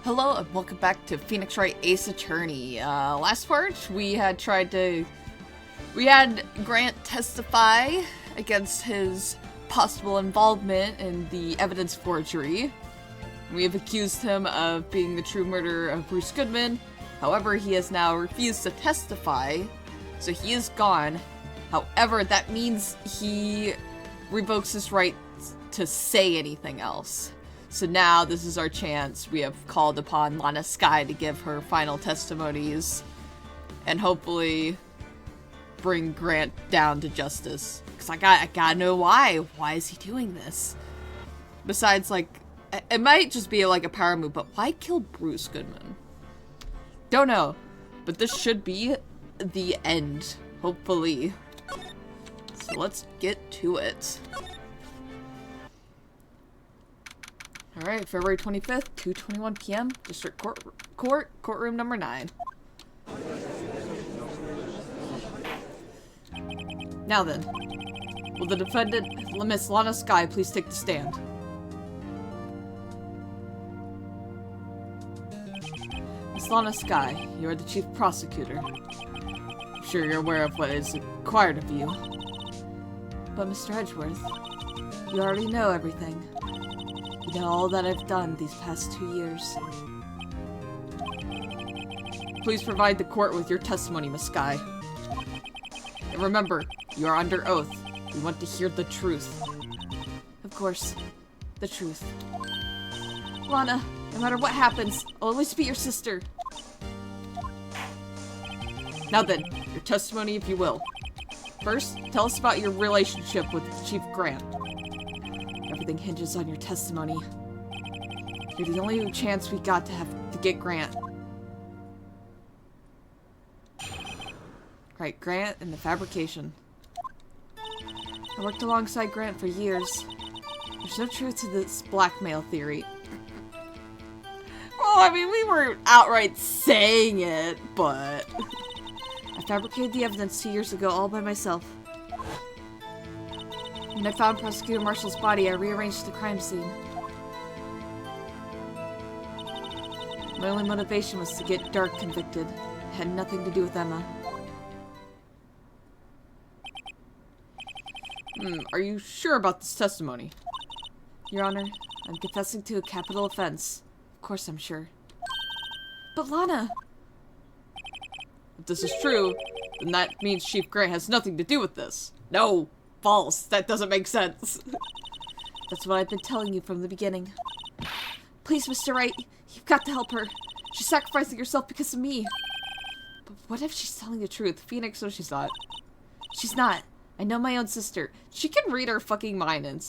Hello and welcome back to Phoenix Wright Ace Attorney. Last part, we had Grant testify against his possible involvement in the evidence forgery. We have accused him of being the true murderer of Bruce Goodman. However, he has now refused to testify, so he is gone. However, that means he revokes his right to say anything else. So now this is our chance. We have called upon Lana Skye to give her final testimonies and hopefully bring Grant down to justice. Because I gotta know why. Why is he doing this? Besides, like, it might just be like a power move, but why kill Bruce Goodman? Don't know. But this should be the end, hopefully. So let's get to it. Alright, February 25th, 2:21 p.m., District Courtroom number 9. Now then, will the defendant, Miss Lana Skye, please take the stand? Miss Lana Skye, you are the chief prosecutor. I'm sure you're aware of what is required of you. But Mr. Edgeworth, you already know everything. You know all that I've done these past 2 years. Please provide the court with your testimony, Miss Skye. And remember, you are under oath. We want to hear the truth. Of course, the truth. Lana, no matter what happens, I'll always be your sister. Now then, your testimony if you will. First, tell us about your relationship with Chief Grant. Everything hinges on your testimony. You're the only chance we got to get Grant. Right, Grant and the fabrication. I worked alongside Grant for years. There's no truth to this blackmail theory. Well, I mean, we weren't outright saying it, but... I fabricated the evidence 2 years ago all by myself. When I found Prosecutor Marshall's body, I rearranged the crime scene. My only motivation was to get Dark convicted. It had nothing to do with Emma. Are you sure about this testimony? Your Honor, I'm confessing to a capital offense. Of course I'm sure. But Lana! If this is true, then that means Chief Grant has nothing to do with this. No! False. That doesn't make sense. That's what I've been telling you from the beginning. Please, Mr. Wright, you've got to help her. She's sacrificing herself because of me. But what if she's telling the truth? Phoenix knows she's not. She's not. I know my own sister. She can read her fucking mind, and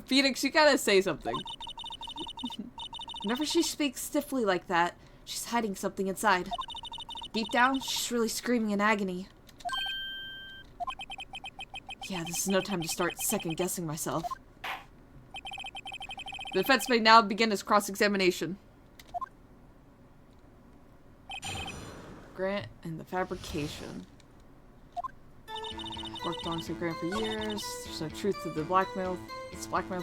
Phoenix, you gotta say something. Whenever she speaks stiffly like that, she's hiding something inside. Deep down, she's really screaming in agony. Yeah, this is no time to start second-guessing myself. The defense may now begin its cross-examination. Grant and the fabrication. Worked alongside Grant for years. There's no truth to the blackmail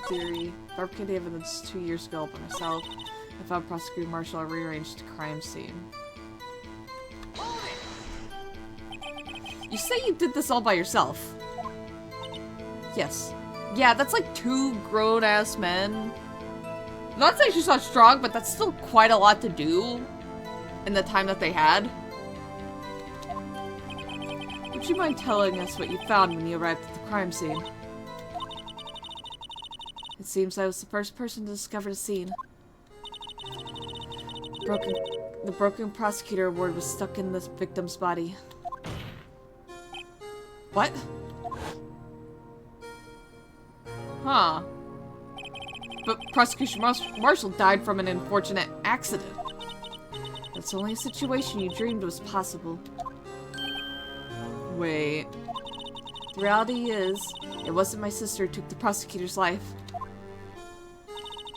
theory. Fabricated evidence 2 years ago by myself. I found Prosecutor Marshall. I rearranged the crime scene. You say you did this all by yourself? Yes. Yeah, that's like 2 grown-ass men. I'm not saying she's not strong, but that's still quite a lot to do in the time that they had. Would you mind telling us what you found when you arrived at the crime scene? It seems I was the first person to discover the scene. The broken prosecutor award was stuck in the victim's body. What? Huh. But Prosecutor Marshall died from an unfortunate accident. That's only a situation you dreamed was possible. Wait. The reality is, it wasn't my sister who took the prosecutor's life.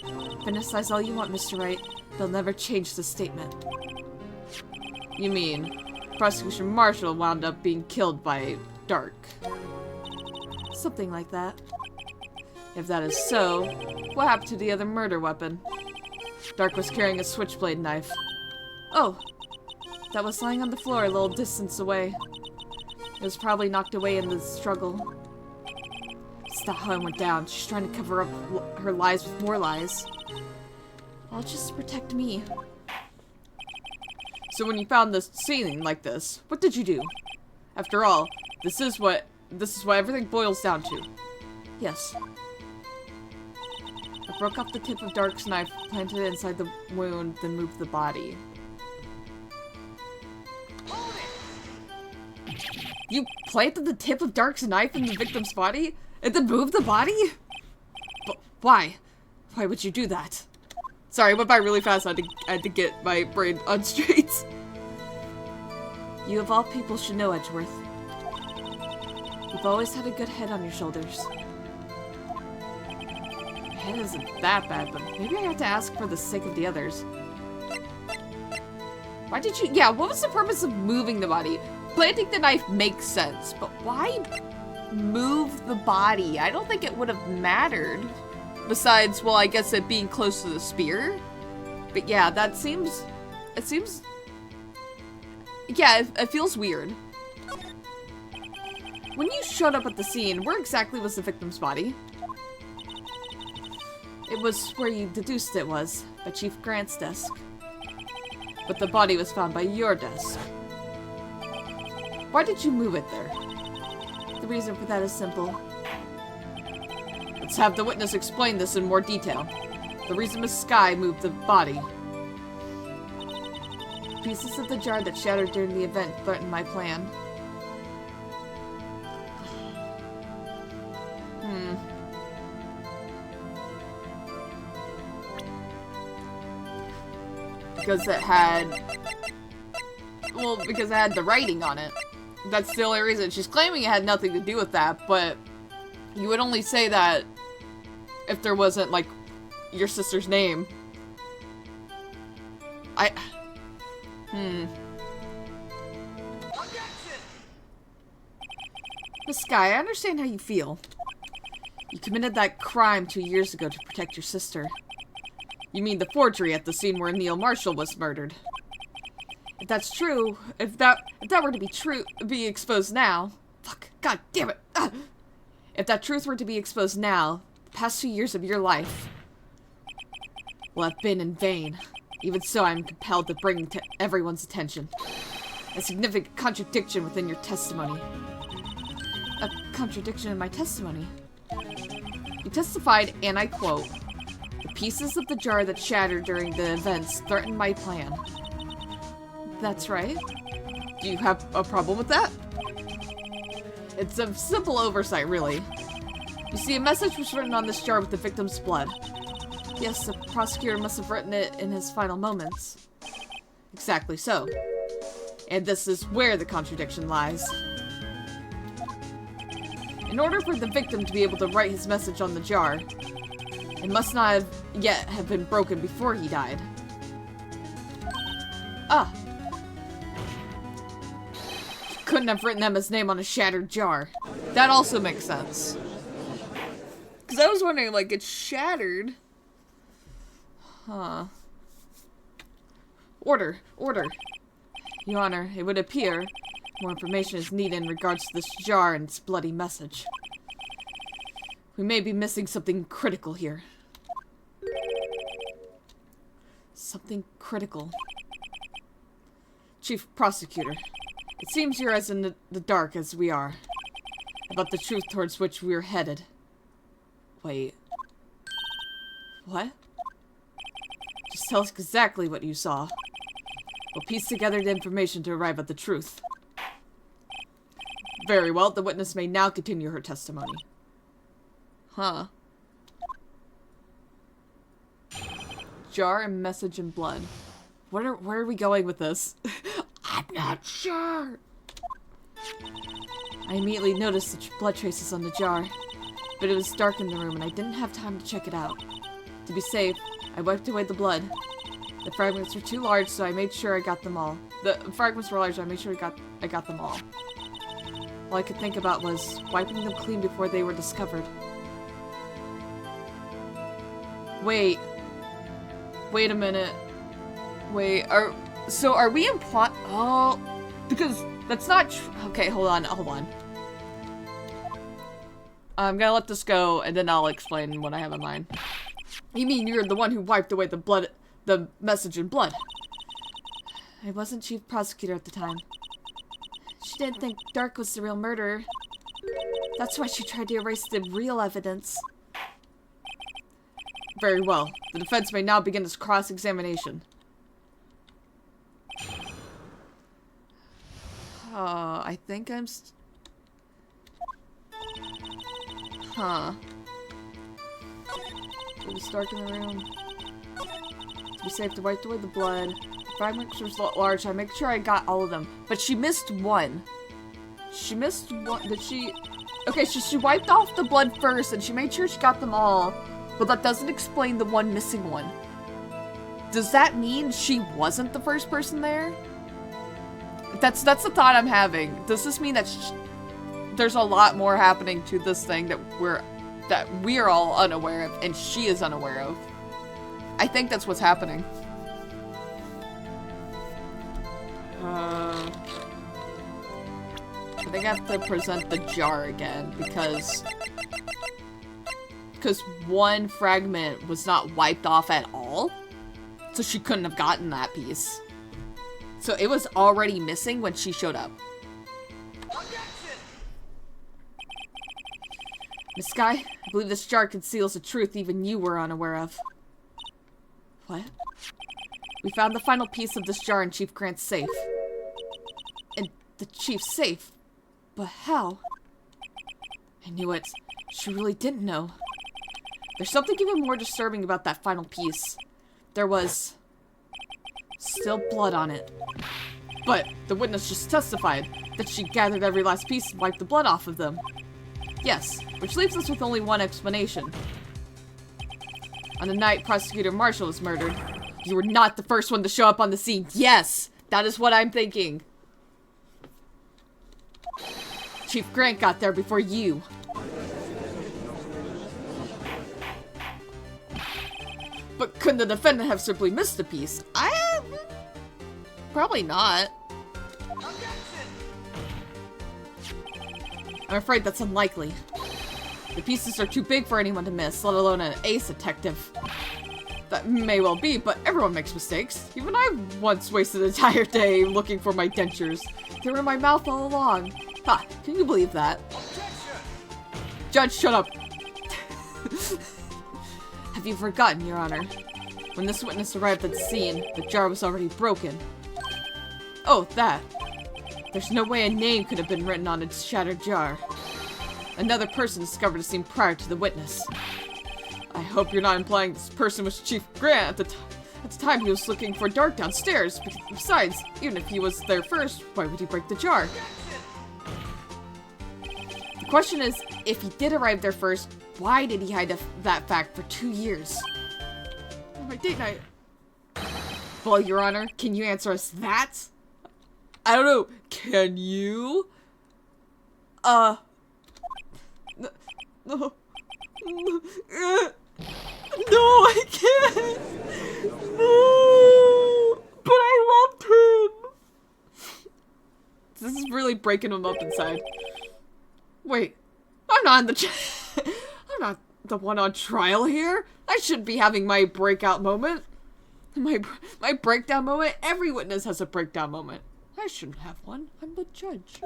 Fantasize all you want, Mr. Wright. They'll never change the statement. You mean, Prosecutor Marshall wound up being killed by Dark? Something like that. If that is so, what happened to the other murder weapon? Dark was carrying a switchblade knife. Oh, that was lying on the floor a little distance away. It was probably knocked away in the struggle. It's not how it went down. She's trying to cover up her lies with more lies. All just to protect me. So when you found this scene like this, what did you do? After all, this is what everything boils down to. Yes. I broke off the tip of Dark's knife, planted it inside the wound, then moved the body. You planted the tip of Dark's knife in the victim's body? And then moved the body? But why? Why would you do that? Sorry, I went by really fast. I had to get my brain on straight. You of all people should know, Edgeworth. You've always had a good head on your shoulders. My head isn't that bad, but maybe I have to ask for the sake of the others. Why did you— yeah, what was the purpose of moving the body? Planting the knife makes sense, but why move the body? I don't think it would have mattered. Besides, well, I guess it being close to the spear. But yeah, that seems— it seems— yeah, it feels weird. When you showed up at the scene, where exactly was the victim's body? It was where you deduced it was, by Chief Grant's desk. But the body was found by your desk. Why did you move it there? The reason for that is simple. Let's have the witness explain this in more detail. The reason Miss Skye moved the body. Pieces of the jar that shattered during the event threatened my plan. Because it had... well, because it had the writing on it. That's the only reason. She's claiming it had nothing to do with that, but you would only say that if there wasn't, like, your sister's name. Miss Skye, I understand how you feel. You committed that crime 2 years ago to protect your sister. You mean the forgery at the scene where Neil Marshall was murdered. If that's true, if that were to be exposed now... fuck, god damn it! Ah! If that truth were to be exposed now, the past 2 years of your life will have been in vain. Even so, I'm compelled to bring to everyone's attention a significant contradiction within your testimony. A contradiction in my testimony? You testified, and I quote, "The pieces of the jar that shattered during the events threatened my plan." That's right. Do you have a problem with that? It's a simple oversight, really. You see, a message was written on this jar with the victim's blood. Yes, the prosecutor must have written it in his final moments. Exactly so. And this is where the contradiction lies. In order for the victim to be able to write his message on the jar, it must not have yet have been broken before he died. Ah. He couldn't have written Emma's name on a shattered jar. That also makes sense. Because I was wondering, like, it's shattered. Huh. Order. Your Honor, it would appear more information is needed in regards to this jar and its bloody message. We may be missing something critical here. Something critical. Chief Prosecutor, it seems you're as in the dark as we are about the truth towards which we're headed. Wait. What? Just tell us exactly what you saw. We'll piece together the information to arrive at the truth. Very well, the witness may now continue her testimony. Huh. Jar and message in blood. Where are we going with this? I'm not sure. I immediately noticed the blood traces on the jar, but it was dark in the room and I didn't have time to check it out. To be safe, I wiped away the blood. The fragments were too large, so I made sure I got them all. The fragments were large, so I made sure I got them all. All I could think about was wiping them clean before they were discovered. Wait. Wait a minute. Wait, are we implying? Oh, because that's not okay, hold on. I'm gonna let this go, and then I'll explain what I have in mind. You mean you're the one who wiped away the message in blood? I wasn't chief prosecutor at the time. She didn't think Dark was the real murderer. That's why she tried to erase the real evidence. Very well. The defense may now begin its cross-examination. I think I'm Huh. It was dark in the room. To be safe to wipe away the blood. The fragments were large. I make sure I got all of them. But she missed one. She missed one. Did she? Okay, so she wiped off the blood first, and she made sure she got them all. But that doesn't explain the one missing one. Does that mean she wasn't the first person there? That's the thought I'm having. Does this mean that there's a lot more happening to this thing that we're all unaware of, and she is unaware of? I think that's what's happening. I think I have to present the jar again because one fragment was not wiped off at all, so she couldn't have gotten that piece. So it was already missing when she showed up. Miss Sky, I believe this jar conceals a truth even you were unaware of. What? We found the final piece of this jar in Chief Grant's safe. In the Chief's safe? But how? I knew it. She really didn't know. There's something even more disturbing about that final piece. There was still blood on it. But the witness just testified that she gathered every last piece and wiped the blood off of them. Yes, which leaves us with only one explanation. On the night Prosecutor Marshall was murdered, you were not the first one to show up on the scene. Yes, that is what I'm thinking. Chief Grant got there before you. But couldn't the defendant have simply missed a piece? Probably not. I'm afraid that's unlikely. The pieces are too big for anyone to miss, let alone an ace detective. That may well be, but everyone makes mistakes. Even I once wasted an entire day looking for my dentures. They were in my mouth all along. Ha, can you believe that? Judge, shut up! Have you forgotten, Your Honor? When this witness arrived at the scene, the jar was already broken. Oh, that. There's no way a name could have been written on its shattered jar. Another person discovered the scene prior to the witness. I hope you're not implying this person was Chief Grant at the time he was looking for Dark downstairs. Besides, even if he was there first, why would he break the jar? The question is, if he did arrive there first, why did he hide that fact for 2 years? Oh, my date night. Well, Your Honor, can you answer us that? I don't know. Can you? No. No, I can't. No. But I loved him. This is really breaking him up inside. Wait. I'm not the one on trial here. I shouldn't be having my breakout moment. My breakdown moment? Every witness has a breakdown moment. I shouldn't have one. I'm the judge.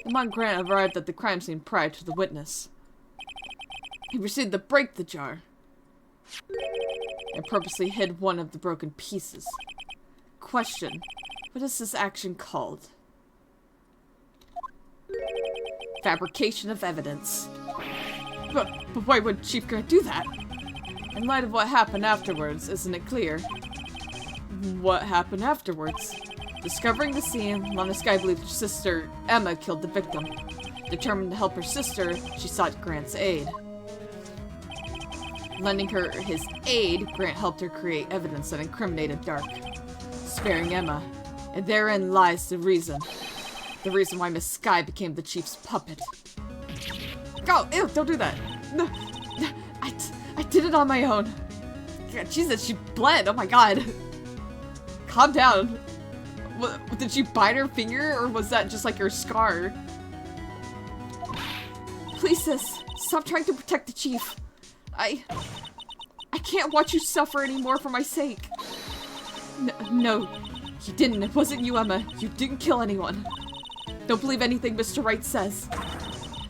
Lamont Grant arrived at the crime scene prior to the witness. He proceeded to break the jar and purposely hid one of the broken pieces. Question: what is this action called? Fabrication of evidence. But why would Chief Grant do that? In light of what happened afterwards, isn't it clear? What happened afterwards? Discovering the scene, Lana Skye believed her sister, Emma, killed the victim. Determined to help her sister, she sought Grant's aid. Lending her his aid, Grant helped her create evidence that incriminated Dark, sparing Emma. And therein lies the reason. The reason why Miss Skye became the Chief's puppet. Go! Ew, don't do that! No, I did it on my own. God, Jesus, she bled. Oh my god. Calm down. Did she bite her finger, or was that just like her scar? Please, sis, stop trying to protect the chief. I can't watch you suffer anymore for my sake. No, you didn't. It wasn't you, Emma. You didn't kill anyone. Don't believe anything Mr. Wright says.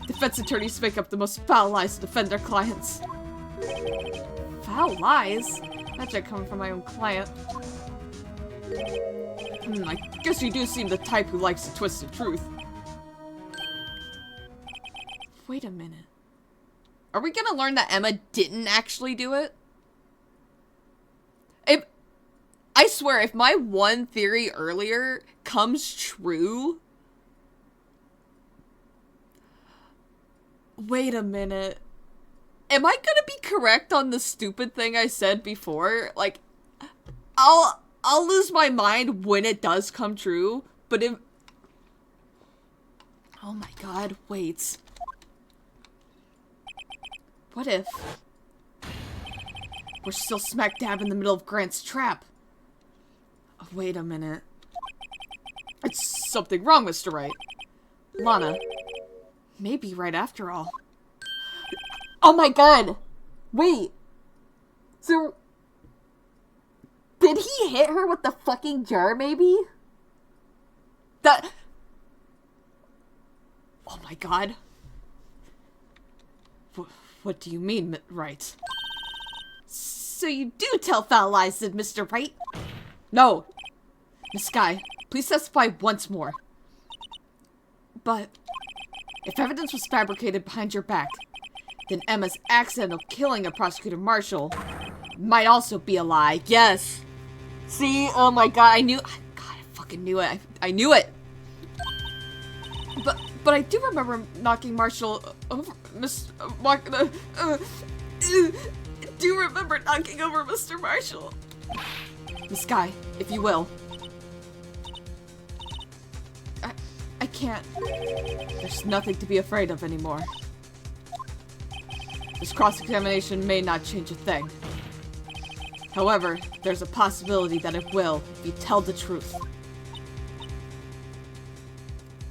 Defense attorneys make up the most foul lies to defend their clients. Foul lies? That's coming from my own client. I guess you do seem the type who likes to twist the truth. Wait a minute. Are we gonna learn that Emma didn't actually do it? I swear, if my one theory earlier comes true... Wait a minute. Am I gonna be correct on the stupid thing I said before? Like, I'll lose my mind when it does come true, but if... Oh my god, wait. What if... we're still smack dab in the middle of Grant's trap? Oh, wait a minute. It's something wrong, Mr. Wright. Lana. Maybe right after all. Oh my god! Wait. So... did he hit her with the fucking jar, maybe? That... Oh my god. What do you mean, Wright? So you do tell foul lies, did Mr. Wright? No. Miss Skye, please testify once more. But... if evidence was fabricated behind your back, then Emma's accidental killing of Prosecutor Marshall might also be a lie. Yes. See? Oh my god, I knew... God, I fucking knew it. I knew it. But I do remember knocking Marshall over... do remember knocking over Mr. Marshall. Miss Skye, if you will. I can't. There's nothing to be afraid of anymore. This cross-examination may not change a thing. However, there's a possibility that it will if you tell the truth.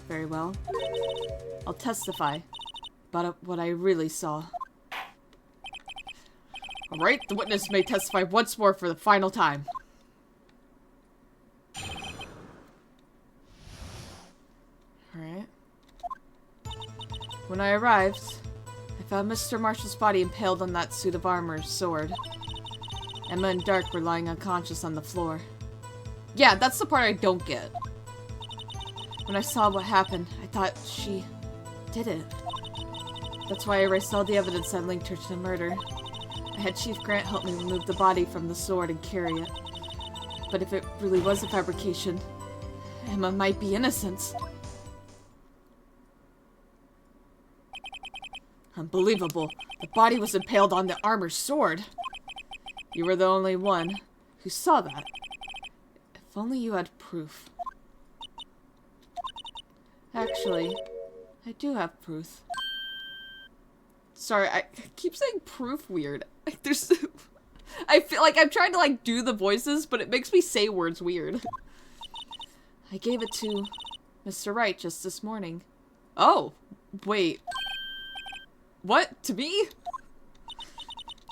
Very well. I'll testify about what I really saw. Alright, the witness may testify once more for the final time. Alright. When I arrived, I found Mr. Marshall's body impaled on that suit of armor sword. Emma and Dark were lying unconscious on the floor. Yeah, that's the part I don't get. When I saw what happened, I thought she did it. That's why I erased all the evidence that linked her to the murder. I had Chief Grant help me remove the body from the sword and carry it. But if it really was a fabrication, Emma might be innocent. Unbelievable. The body was impaled on the armor sword. You were the only one who saw that. If only you had proof. Actually, I do have proof. Sorry, I keep saying proof weird. There's... I feel like I'm trying to like do the voices, but it makes me say words weird. I gave it to Mr. Wright just this morning. Oh, wait. What? To me?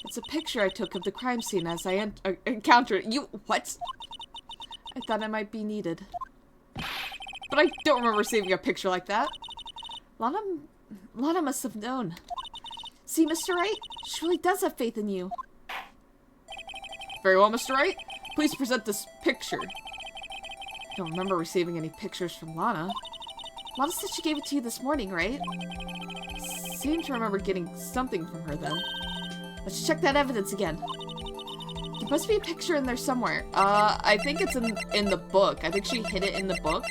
It's a picture I took of the crime scene as I encountered it. You... What? I thought it might be needed. But I don't remember saving a picture like that. Lana must have known. See, Mr. Wright? She really does have faith in you. Very well, Mr. Wright. Please present this picture. I don't remember receiving any pictures from Lana. Lana said she gave it to you this morning, right? Seem to remember getting something from her then. Let's check that evidence again. There must be a picture in there somewhere. I think it's in the book. I think she hid it in the book.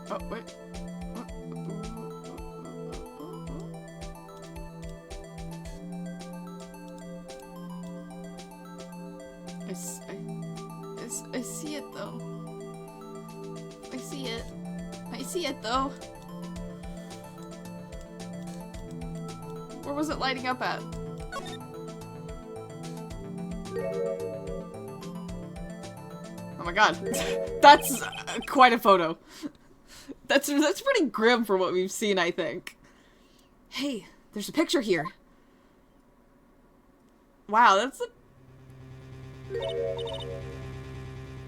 Oh, wait. I see it though. I see it though. Where was it lighting up at? Oh my god. That's quite a photo. That's pretty grim for what we've seen, I think. Hey, there's a picture here. Wow, that's a...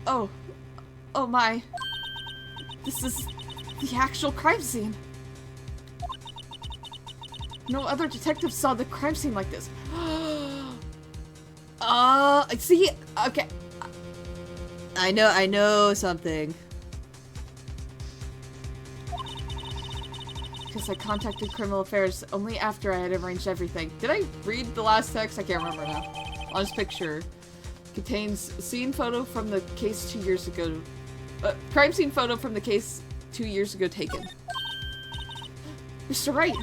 Oh. Oh my. This is the actual crime scene. No other detective saw the crime scene like this. See? Okay. I know something. Because I contacted Criminal Affairs only after I had arranged everything. Did I read the last text? I can't remember now. On this picture. Contains scene photo from the case 2 years ago. Crime scene photo from the case 2 years ago taken. Mr. Wright,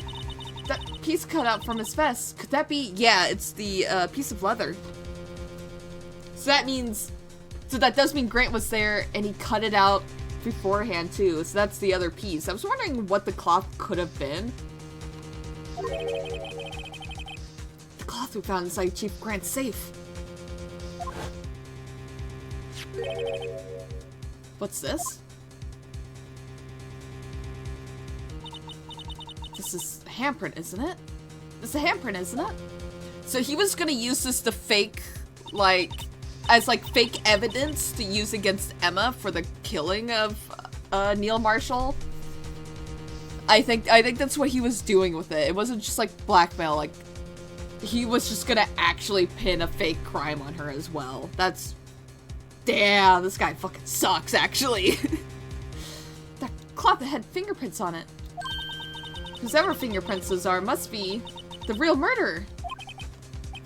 that piece cut out from his vest. Could that be? Yeah, it's the piece of leather. So that means, so that does mean Grant was there and he cut it out beforehand too. So that's the other piece. I was wondering what the cloth could have been. The cloth we found inside Chief Grant's safe. What's this? This is a handprint, isn't it? It's a handprint, isn't it? So he was gonna use this to fake, like, as like fake evidence to use against Emma for the killing of Neil Marshall. I think that's what he was doing with it. It wasn't just like blackmail, like he was just gonna actually pin a fake crime on her as well. That's... Damn, this guy fucking sucks, actually. That cloth that had fingerprints on it. Whoever fingerprints those are must be the real murderer.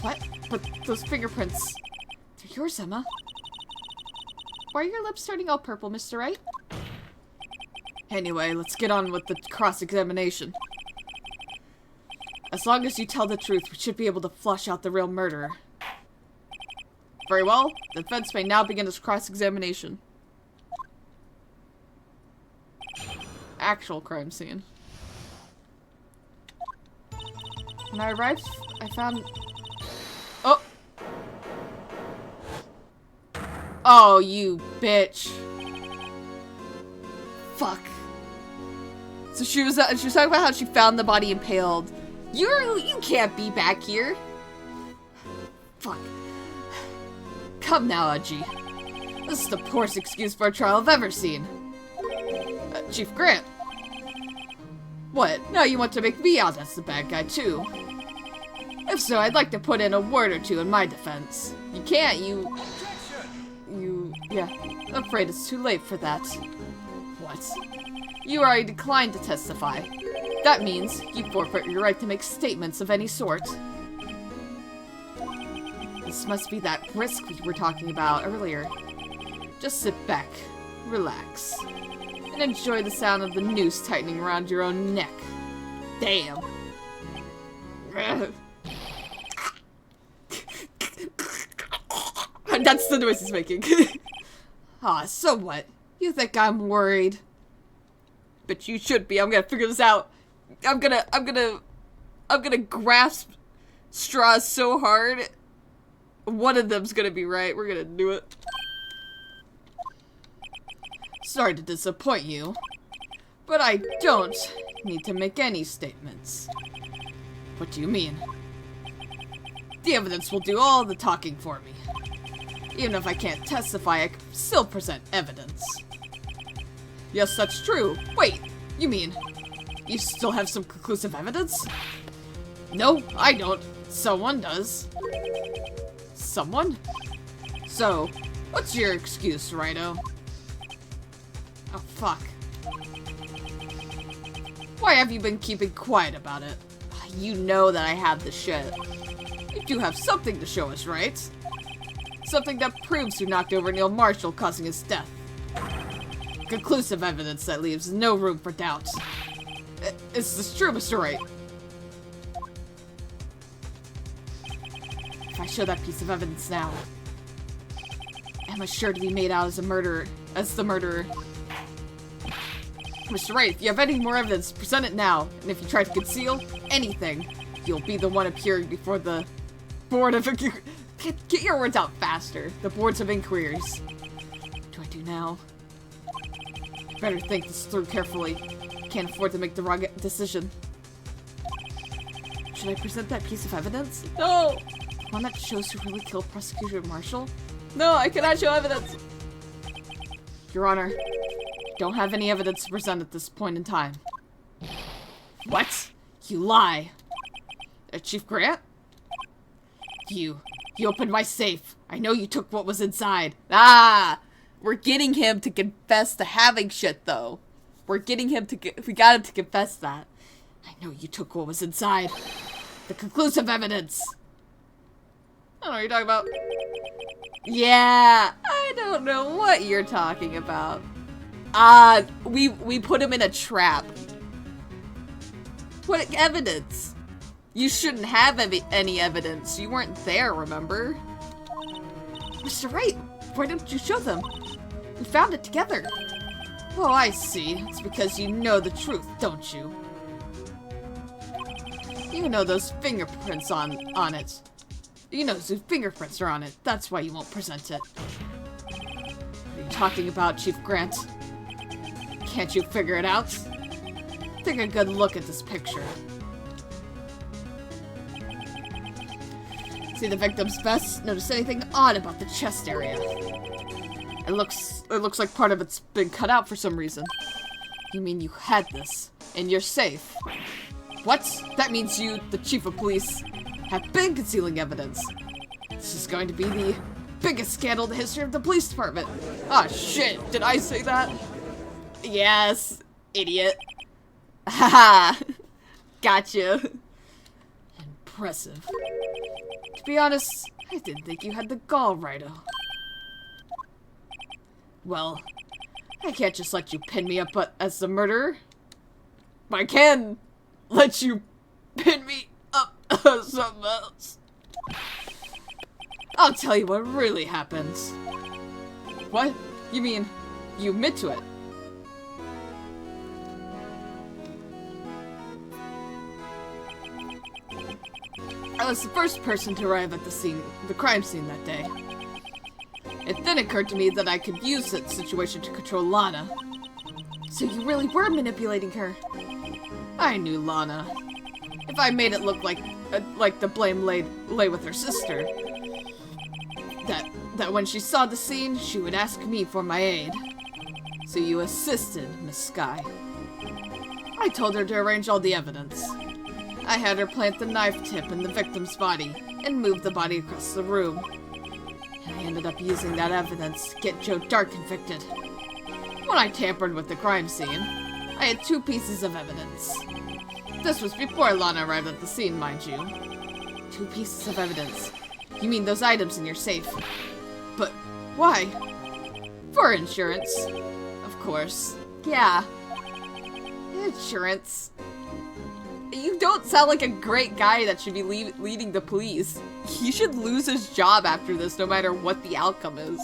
What? But those fingerprints... They're yours, Emma. Why are your lips turning all purple, Mr. Wright? Anyway, let's get on with the cross-examination. As long as you tell the truth, we should be able to flush out the real murderer. Very well. The defense may now begin its cross-examination. Actual crime scene. When I arrived, I found... Oh! Oh, you bitch. Fuck. So she was talking about how she found the body impaled. You can't be back here. Fuck. Come now, Udgy. This is the poorest excuse for a trial I've ever seen. Chief Grant. What? Now you want to make me out as the bad guy, too? If so, I'd like to put in a word or two in my defense. You can't, yeah. I'm afraid it's too late for that. What? You already declined to testify. That means you forfeit your right to make statements of any sort. This must be that risk we were talking about earlier. Just sit back, relax, and enjoy the sound of the noose tightening around your own neck. Damn. That's the noise he's making. Ah, so what? You think I'm worried? But you should be. I'm gonna figure this out. I'm gonna grasp straws so hard. One of them's gonna be right. We're gonna do it. Sorry to disappoint you, but I don't need to make any statements. What do you mean? The evidence will do all the talking for me. Even if I can't testify, I can still present evidence. Yes, that's true. Wait, you mean you still have some conclusive evidence? No, I don't. Someone does. Someone? So, what's your excuse, Righto? Oh, fuck. Why have you been keeping quiet about it? You know that I have the shit. You do have something to show us, right? Something that proves you knocked over Neil Marshall, causing his death. Conclusive evidence that leaves no room for doubt. Is this true, Mr. Wright? If I show that piece of evidence now, Emma's sure to be made out as the murderer. Mr. Wright, if you have any more evidence, present it now. And if you try to conceal anything, You'll be the one appearing before the board of... Get your words out faster. The boards of inquiries. What do I do now? Better think this through carefully. Can't afford to make the wrong decision. Should I present that piece of evidence? No! One that shows who really killed Prosecutor Marshall? No, I cannot show evidence! Your Honor, don't have any evidence to present at this point in time. What? You lie! Chief Grant? You opened my safe. I know you took what was inside. Ah! We're getting him to confess to having shit, though. We got him to confess that. I know you took what was inside. The conclusive evidence. I don't know what you're talking about. Yeah, I don't know what you're talking about. We put him in a trap. What evidence? You shouldn't have any evidence. You weren't there, remember? Mr. Wright, why didn't you show them? We found it together. Oh, I see. It's because you know the truth, don't you? You know those fingerprints on it. You know whose fingerprints are on it. That's why you won't present it. What are you talking about, Chief Grant? Can't you figure it out? Take a good look at this picture. See the victim's vest? Notice anything odd about the chest area? It looks like part of it's been cut out for some reason. You mean you had this in your safe? What? That means you, the chief of police, have been concealing evidence. This is going to be the biggest scandal in the history of the police department. Ah, shit. Did I say that? Yes, idiot. Haha. Gotcha. Impressive. To be honest, I didn't think you had the gall, Wright. Well, I can't just let you pin me up as the murderer. I can let you pin me up as something else. I'll tell you what really happens. What? You mean you admit to it? I was the first person to arrive at the crime scene that day. It then occurred to me that I could use that situation to control Lana. So you really were manipulating her? I knew Lana. If I made it look like the blame lay with her sister, that when she saw the scene, she would ask me for my aid. So you assisted, Miss Skye. I told her to arrange all the evidence. I had her plant the knife tip in the victim's body and move the body across the room. And I ended up using that evidence to get Joe Dark convicted. When I tampered with the crime scene, I had 2 pieces of evidence. This was before Lana arrived at the scene, mind you. 2 pieces of evidence. You mean those items in your safe? But why? For insurance. Of course. Yeah. Insurance. You don't sound like a great guy that should be leading the police. He should lose his job after this, no matter what the outcome is.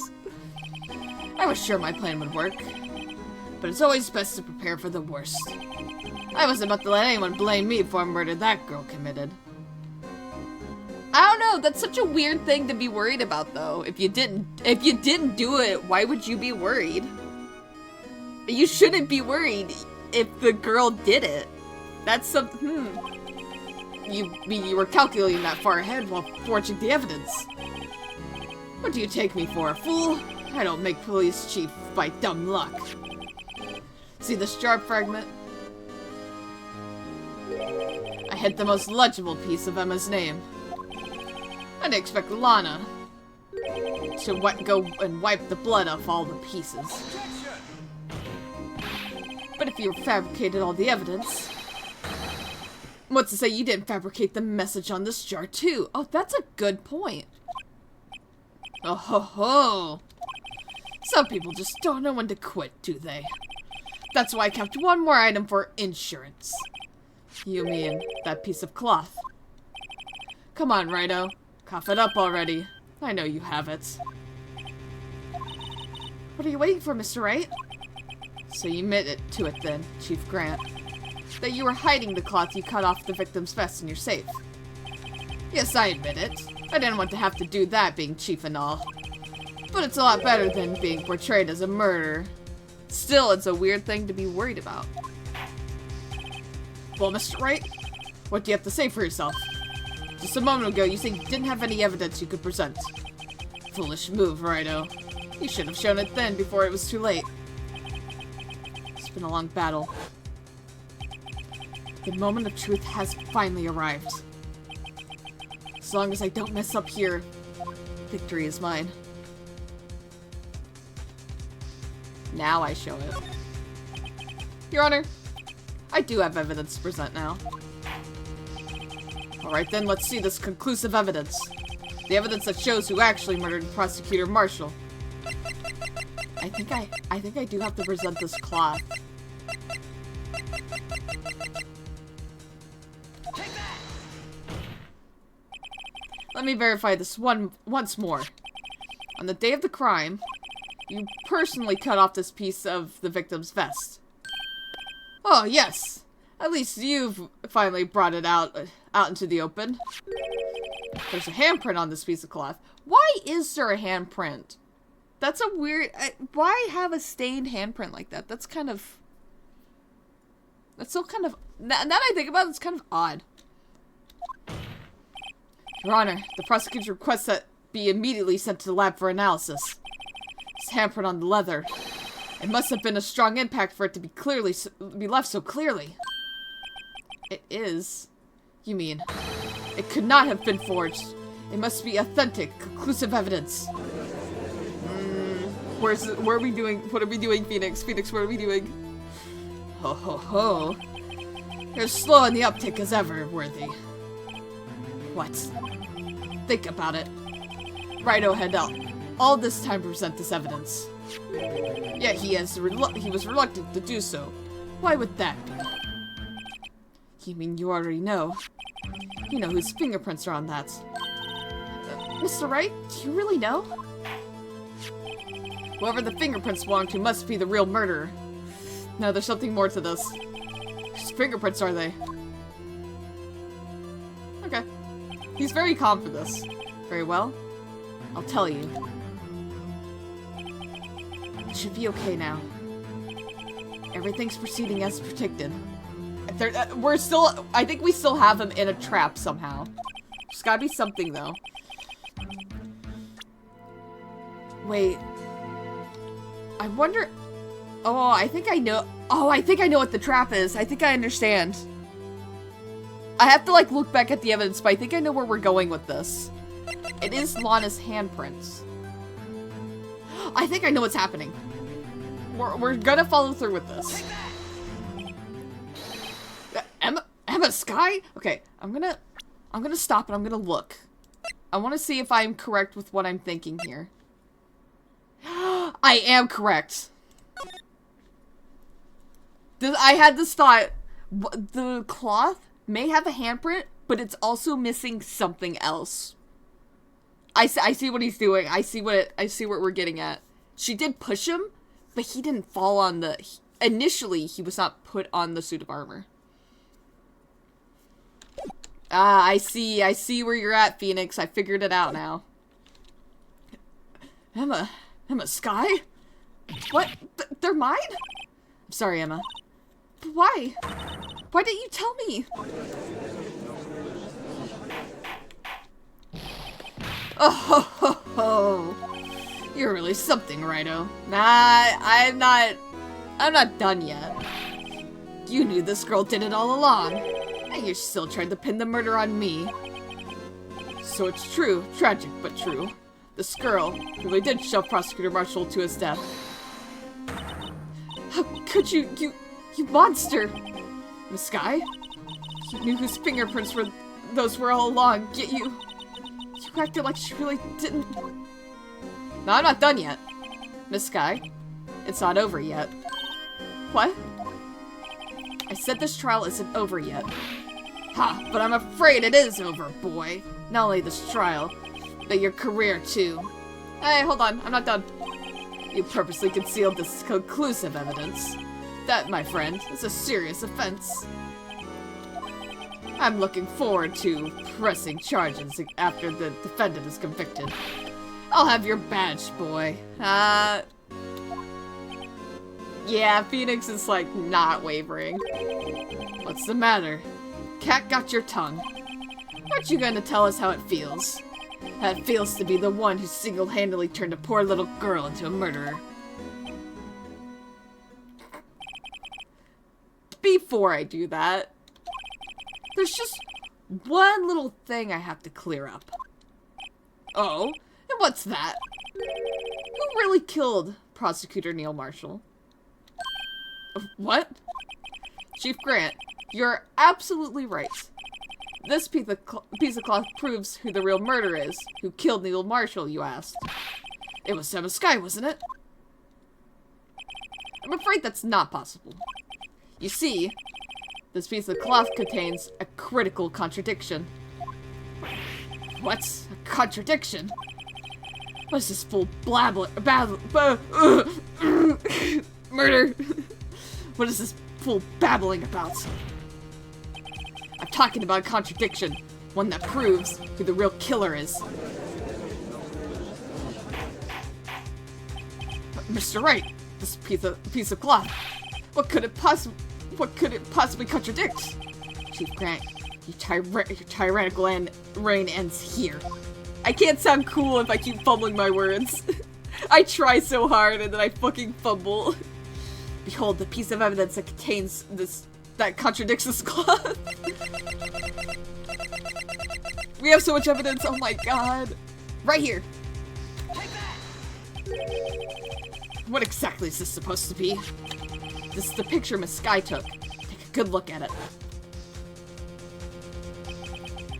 I was sure my plan would work. But it's always best to prepare for the worst. I wasn't about to let anyone blame me for a murder that girl committed. I don't know, that's such a weird thing to be worried about, though. If you didn't do it, why would you be worried? You shouldn't be worried if the girl did it. That's something, you were calculating that far ahead while forging the evidence. What do you take me for, a fool? I don't make police chief by dumb luck. See this jar fragment? I hid the most legible piece of Emma's name. I didn't expect Lana to go and wipe the blood off all the pieces. But if you fabricated all the evidence, what's to say you didn't fabricate the message on this jar too? Oh, that's a good point. Oh ho ho. Some people just don't know when to quit, do they? That's why I kept 1 more item for insurance. You mean that piece of cloth? Come on, Righto. Cough it up already. I know you have it. What are you waiting for, Mr. Wright? So you admit it to it then, Chief Grant. that you were hiding the cloth you cut off the victim's vest in your safe. Yes, I admit it. I didn't want to have to do that, being chief and all. But it's a lot better than being portrayed as a murderer. Still, it's a weird thing to be worried about. Well, Mr. Wright, what do you have to say for yourself? Just a moment ago, you said you didn't have any evidence you could present. Foolish move, Righto. You should have shown it then, before it was too late. It's been a long battle. The moment of truth has finally arrived. As long as I don't mess up here, victory is mine. Now I show it. Your Honor, I do have evidence to present now. Alright then, let's see this conclusive evidence. The evidence that shows who actually murdered Prosecutor Marshall. I think I do have to present this cloth. Let me verify this once more. On the day of the crime, you personally cut off this piece of the victim's vest. Oh, yes. At least you've finally brought it out into the open. There's a handprint on this piece of cloth. Why is there a handprint? That's a weird... why have a stained handprint like that? That's kind of... That's still kind of... Now that I think about it, it's kind of odd. Your Honor, the prosecutor requests that be immediately sent to the lab for analysis. This handprint on the leather. It must have been a strong impact for it to be left so clearly. It is. You mean, it could not have been forged. It must be authentic, conclusive evidence. Where are we doing? What are we doing, Phoenix? Phoenix, what are we doing? Ho ho ho. You're slow in the uptick as ever, Worthy. What? Think about it. Righto had all this time to present this evidence. Yet he was reluctant to do so. Why would that be? You mean you already know? You know whose fingerprints are on that. Mr. Wright, do you really know? Whoever the fingerprints belong to must be the real murderer. No, there's something more to this. Whose fingerprints are they? Okay. He's very calm for this. Very well. I'll tell you. It should be okay now. Everything's proceeding as predicted. We're still... I think we still have him in a trap somehow. There's gotta be something, though. Wait. I wonder... Oh, I think I know... Oh, I think I know what the trap is. I think I understand. I have to, like, look back at the evidence, but I think I know where we're going with this. It is Lana's handprints. I think I know what's happening. We're gonna follow through with this. Emma Skye? Okay, I'm gonna stop and I'm gonna look. I want to see if I'm correct with what I'm thinking here. I am correct. I had this thought. The cloth may have a handprint, but it's also missing something else. I see what he's doing. I see what we're getting at. She did push him, but he didn't fall on the... Initially, he was not put on the suit of armor. Ah, I see where you're at, Phoenix. I figured it out now. Emma Skye? What? They're mine? I'm sorry, Emma. But why? Why didn't you tell me? Oh, ho, ho, ho. You're really something, Righto. Nah, I'm not done yet. You knew this girl did it all along, and you're still trying to pin the murder on me. So it's true, tragic but true. This girl really did shove Prosecutor Marshall to his death. How could you monster! Miss Skye? You knew whose fingerprints those were all along, yet you acted like she really didn't... No, I'm not done yet. Miss Skye, it's not over yet. What? I said this trial isn't over yet. Ha, but I'm afraid it is over, boy. Not only this trial, but your career, too. Hey, hold on, I'm not done. You purposely concealed this conclusive evidence. That, my friend, is a serious offense. I'm looking forward to pressing charges after the defendant is convicted. I'll have your badge, boy. Yeah, Phoenix is, like, not wavering. What's the matter? Cat got your tongue. Aren't you gonna tell us how it feels? How it feels to be the one who single-handedly turned a poor little girl into a murderer. Before I do that, there's just one little thing I have to clear up. Oh? And what's that? Who really killed Prosecutor Neil Marshall? What? Chief Grant, you're absolutely right. This piece of cloth proves who the real murderer is. Who killed Neil Marshall, you asked. It was Emma Skye, wasn't it? I'm afraid that's not possible. You see, this piece of cloth contains a critical contradiction. What's a contradiction? What's this fool murder? What is this fool babbling about? I'm talking about a contradiction. One that proves who the real killer is. Mr. Wright, this piece of cloth. What could it possibly contradict? Chief Grant, your tyrannical reign ends here. I can't sound cool if I keep fumbling my words. I try so hard and then I fucking fumble. Behold the piece of evidence that contains that contradicts this cloth. We have so much evidence, oh my god. Right here. What exactly is this supposed to be? This is the picture Miss Skye took. Take a good look at it.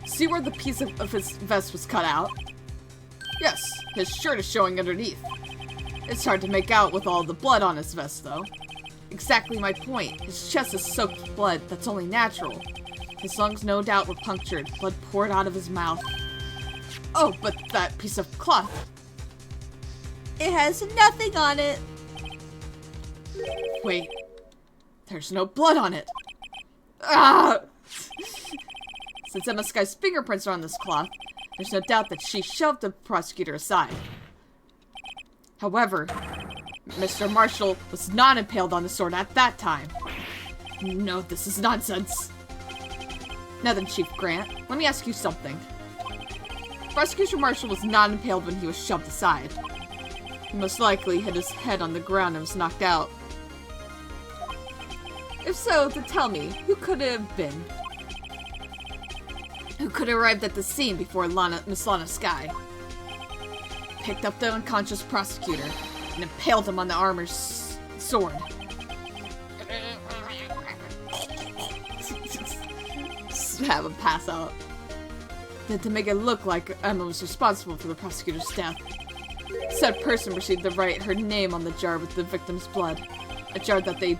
See where the piece of his vest was cut out? Yes, his shirt is showing underneath. It's hard to make out with all the blood on his vest, though. Exactly my point. His chest is soaked with blood that's only natural. His lungs no doubt were punctured. Blood poured out of his mouth. Oh, but that piece of cloth. It has nothing on it. Wait. There's no blood on it. Ah! Since Emma Skye's fingerprints are on this cloth, there's no doubt that she shoved the prosecutor aside. However, Mr. Marshall was not impaled on the sword at that time. No, this is nonsense. Now then, Chief Grant, let me ask you something. Prosecutor Marshall was not impaled when he was shoved aside. He most likely hit his head on the ground and was knocked out. If so, then tell me, who could it have been? Who could have arrived at the scene before Miss Lana Skye? Picked up the unconscious prosecutor and impaled him on the armor's sword. Have him pass out. Then to make it look like Emma was responsible for the prosecutor's death, said person proceeded to write her name on the jar with the victim's blood. A jar that they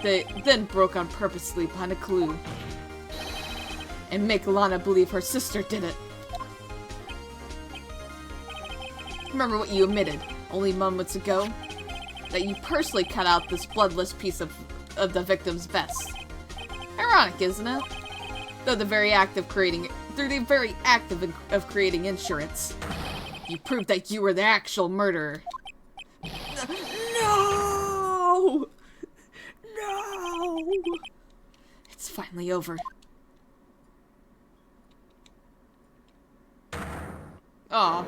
then broke on purposely behind a clue. And make Lana believe her sister did it. Remember what you admitted only moments ago? That you personally cut out this bloodless piece of the victim's vest. Ironic, isn't it? Through the very act of creating insurance, you proved that you were the actual murderer. No! No! It's finally over. Aw.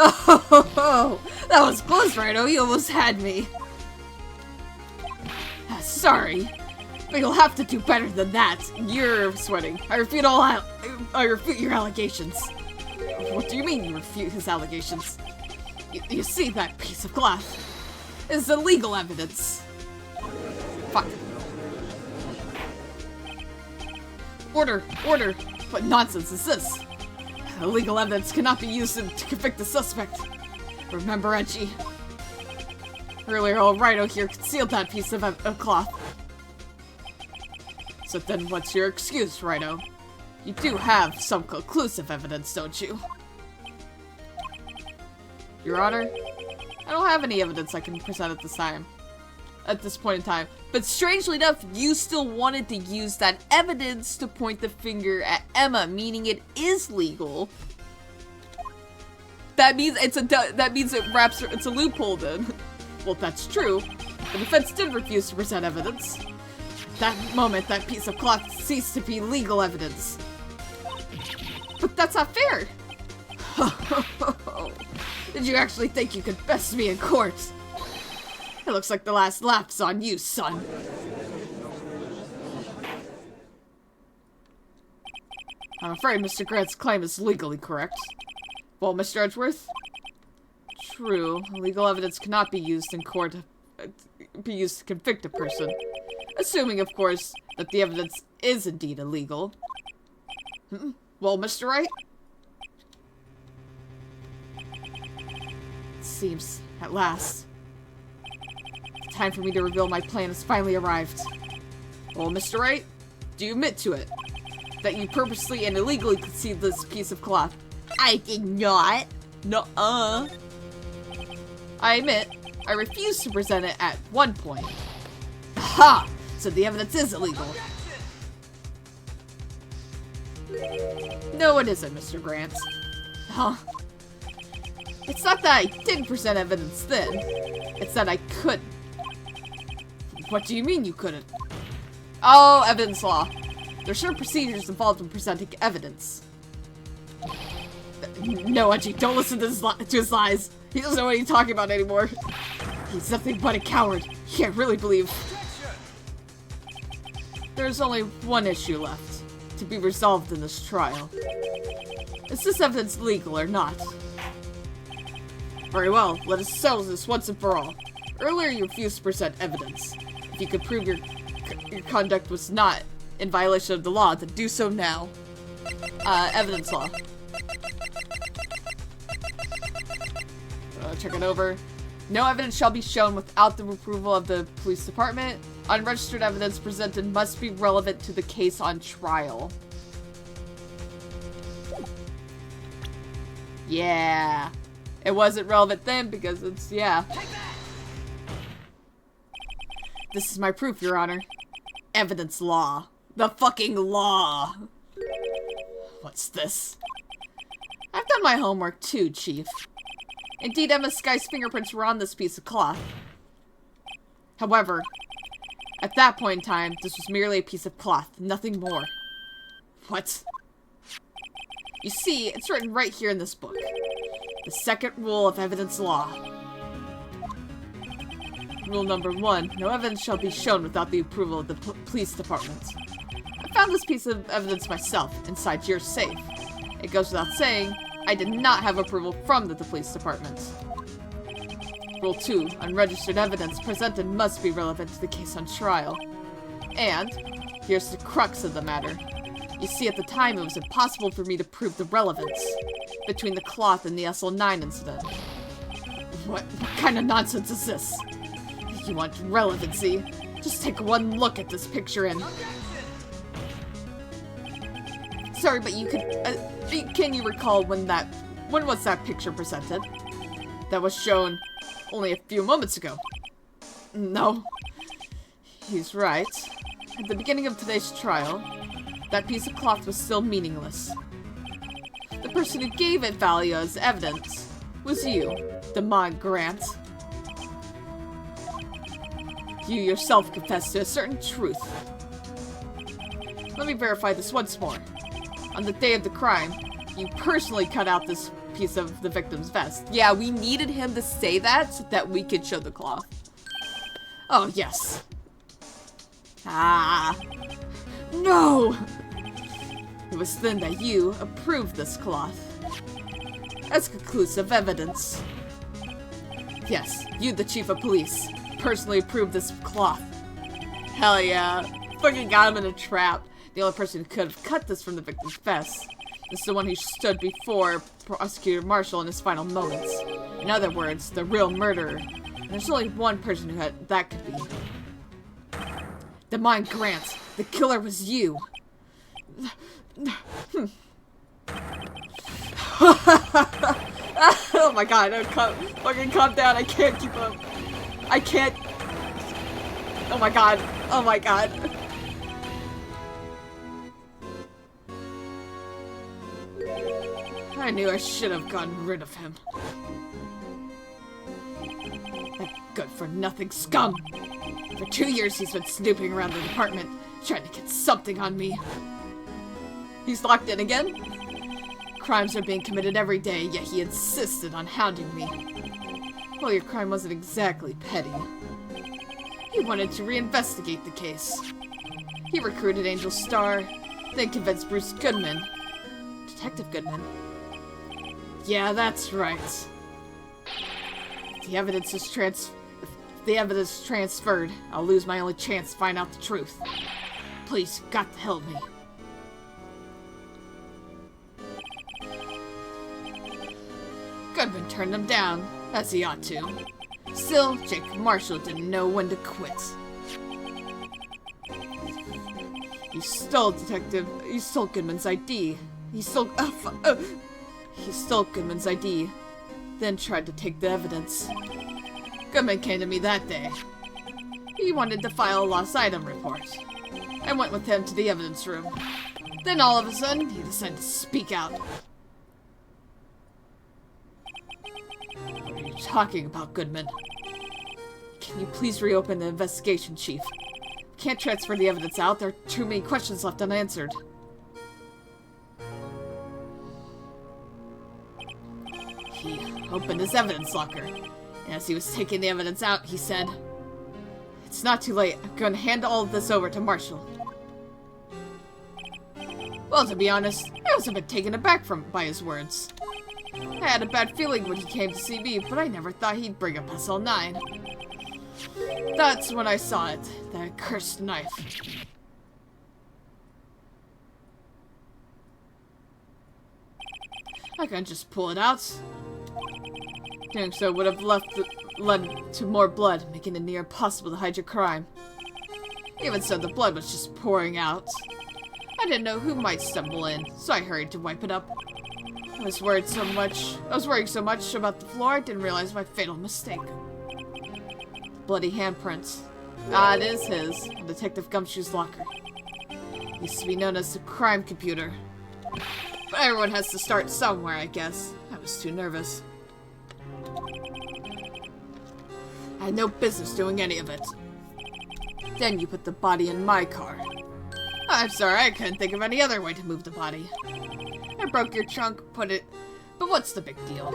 Oh, that was close, Righto. You almost had me. Sorry, but you'll have to do better than that. You're sweating. I refute your allegations. What do you mean you refute his allegations? You see, that piece of cloth is illegal evidence. Fuck. Order! What nonsense is this? Illegal evidence cannot be used to convict the suspect. Remember, Edgy? Earlier, old Righto here concealed that piece of cloth. So then what's your excuse, Righto? You do have some conclusive evidence, don't you? Your Honor, I don't have any evidence I can present at this point in time. But strangely enough, you still wanted to use that evidence to point the finger at Emma, meaning it is legal. That means it's a loophole then. Well, if that's true, the defense did refuse to present evidence. At that moment, that piece of cloth ceased to be legal evidence. But that's not fair! Did you actually think you could best me in court? It looks like the last laugh's on you, son. I'm afraid Mr. Grant's claim is legally correct. Well, Mr. Edgeworth? True, legal evidence cannot be used in court to convict a person. Assuming, of course, that the evidence is indeed illegal. Well, Mr. Wright? It seems, at last, the time for me to reveal my plan has finally arrived. Well, Mr. Wright, do you admit to it? That you purposely and illegally concealed this piece of cloth? I did not. Nuh-uh. I admit, I refused to present it at one point. Ha! So the evidence is illegal. No, it isn't, Mr. Grant. Huh? It's not that I didn't present evidence then. It's that I couldn't. What do you mean you couldn't? Oh, evidence law. There are certain procedures involved in presenting evidence. No, Edgy, don't listen to his lies. He doesn't know what he's talking about anymore. He's nothing but a coward. He can't really believe. There's only one issue left to be resolved in this trial. Is this evidence legal or not? Very well, let us settle this once and for all. Earlier you refused to present evidence. If you could prove your conduct was not in violation of the law, then do so now. Evidence law. Check it over. No evidence shall be shown without the approval of the police department. Unregistered evidence presented must be relevant to the case on trial. Yeah. It wasn't relevant then because it's, yeah. This is my proof, Your Honor. Evidence law. The fucking law. What's this? I've done my homework too, Chief. Indeed, Emma Sky's fingerprints were on this piece of cloth. However, at that point in time, this was merely a piece of cloth, nothing more. What? You see, it's written right here in this book. The second rule of evidence law. Rule number 1, no evidence shall be shown without the approval of the police department. I found this piece of evidence myself, inside your safe. It goes without saying, I did not have approval from the police department. Rule 2, unregistered evidence presented must be relevant to the case on trial. And, here's the crux of the matter. You see, at the time, it was impossible for me to prove the relevance between the cloth and the SL9 incident. What kind of nonsense is this? You want relevancy? Just take one look at this picture and... Sorry, but you could... can you recall when was that picture presented? That was shown only a few moments ago. No. He's right. At the beginning of today's trial, that piece of cloth was still meaningless. The person who gave it value as evidence was you, Demond Grant. You yourself confessed to a certain truth. Let me verify this once more. On the day of the crime, you personally cut out this piece of the victim's vest. Yeah, we needed him to say that so that we could show the cloth. Oh, yes. Ah. No! It was then that you approved this cloth. As conclusive evidence. Yes, you, the chief of police, personally approved this cloth. Hell yeah. Fucking got him in a trap. The only person who could have cut this from the victim's vest is the one who stood before Prosecutor Marshall in his final moments. In other words, the real murderer. And there's only one person who that could be. Demond Grant. The killer was you. Oh my god, fucking calm down, I can't keep up. I can't. Oh my god, oh my god. I knew I should have gotten rid of him. That good-for-nothing scum! For 2 years he's been snooping around the department, trying to get something on me. He's locked in again? Crimes are being committed every day, yet he insisted on hounding me. Well, your crime wasn't exactly petty. He wanted to reinvestigate the case. He recruited Angel Starr, then convinced Bruce Goodman. Detective Goodman? Yeah, that's right. If the evidence is transferred, I'll lose my only chance to find out the truth. Please, you've got to help me. Goodman turned them down, as he ought to. Still, Jake Marshall didn't know when to quit. You stole Goodman's ID. He stole Goodman's ID, then tried to take the evidence. Goodman came to me that day. He wanted to file a lost item report. I went with him to the evidence room. Then all of a sudden, he decided to speak out. What are you talking about, Goodman? Can you please reopen the investigation, Chief? Can't transfer the evidence out. There are too many questions left unanswered. He opened his evidence locker, and as he was taking the evidence out, he said, "It's not too late. I'm going to hand all of this over to Marshall." Well, to be honest, I was a bit taken aback by his words. I had a bad feeling when he came to see me, but I never thought he'd bring up SL9. That's when I saw it, that cursed knife. I couldn't just pull it out. Doing so would have led to more blood, making it near impossible to hide your crime. Even so, the blood was just pouring out. I didn't know who might stumble in, so I hurried to wipe it up. I was worrying so much about the floor, I didn't realize my fatal mistake. Bloody handprints. Ah, it is his. On Detective Gumshoe's locker. Used to be known as the crime computer. But everyone has to start somewhere, I guess. I was too nervous. I had no business doing any of it. Then you put the body in my car. I'm sorry, I couldn't think of any other way to move the body. I broke your trunk, but what's the big deal?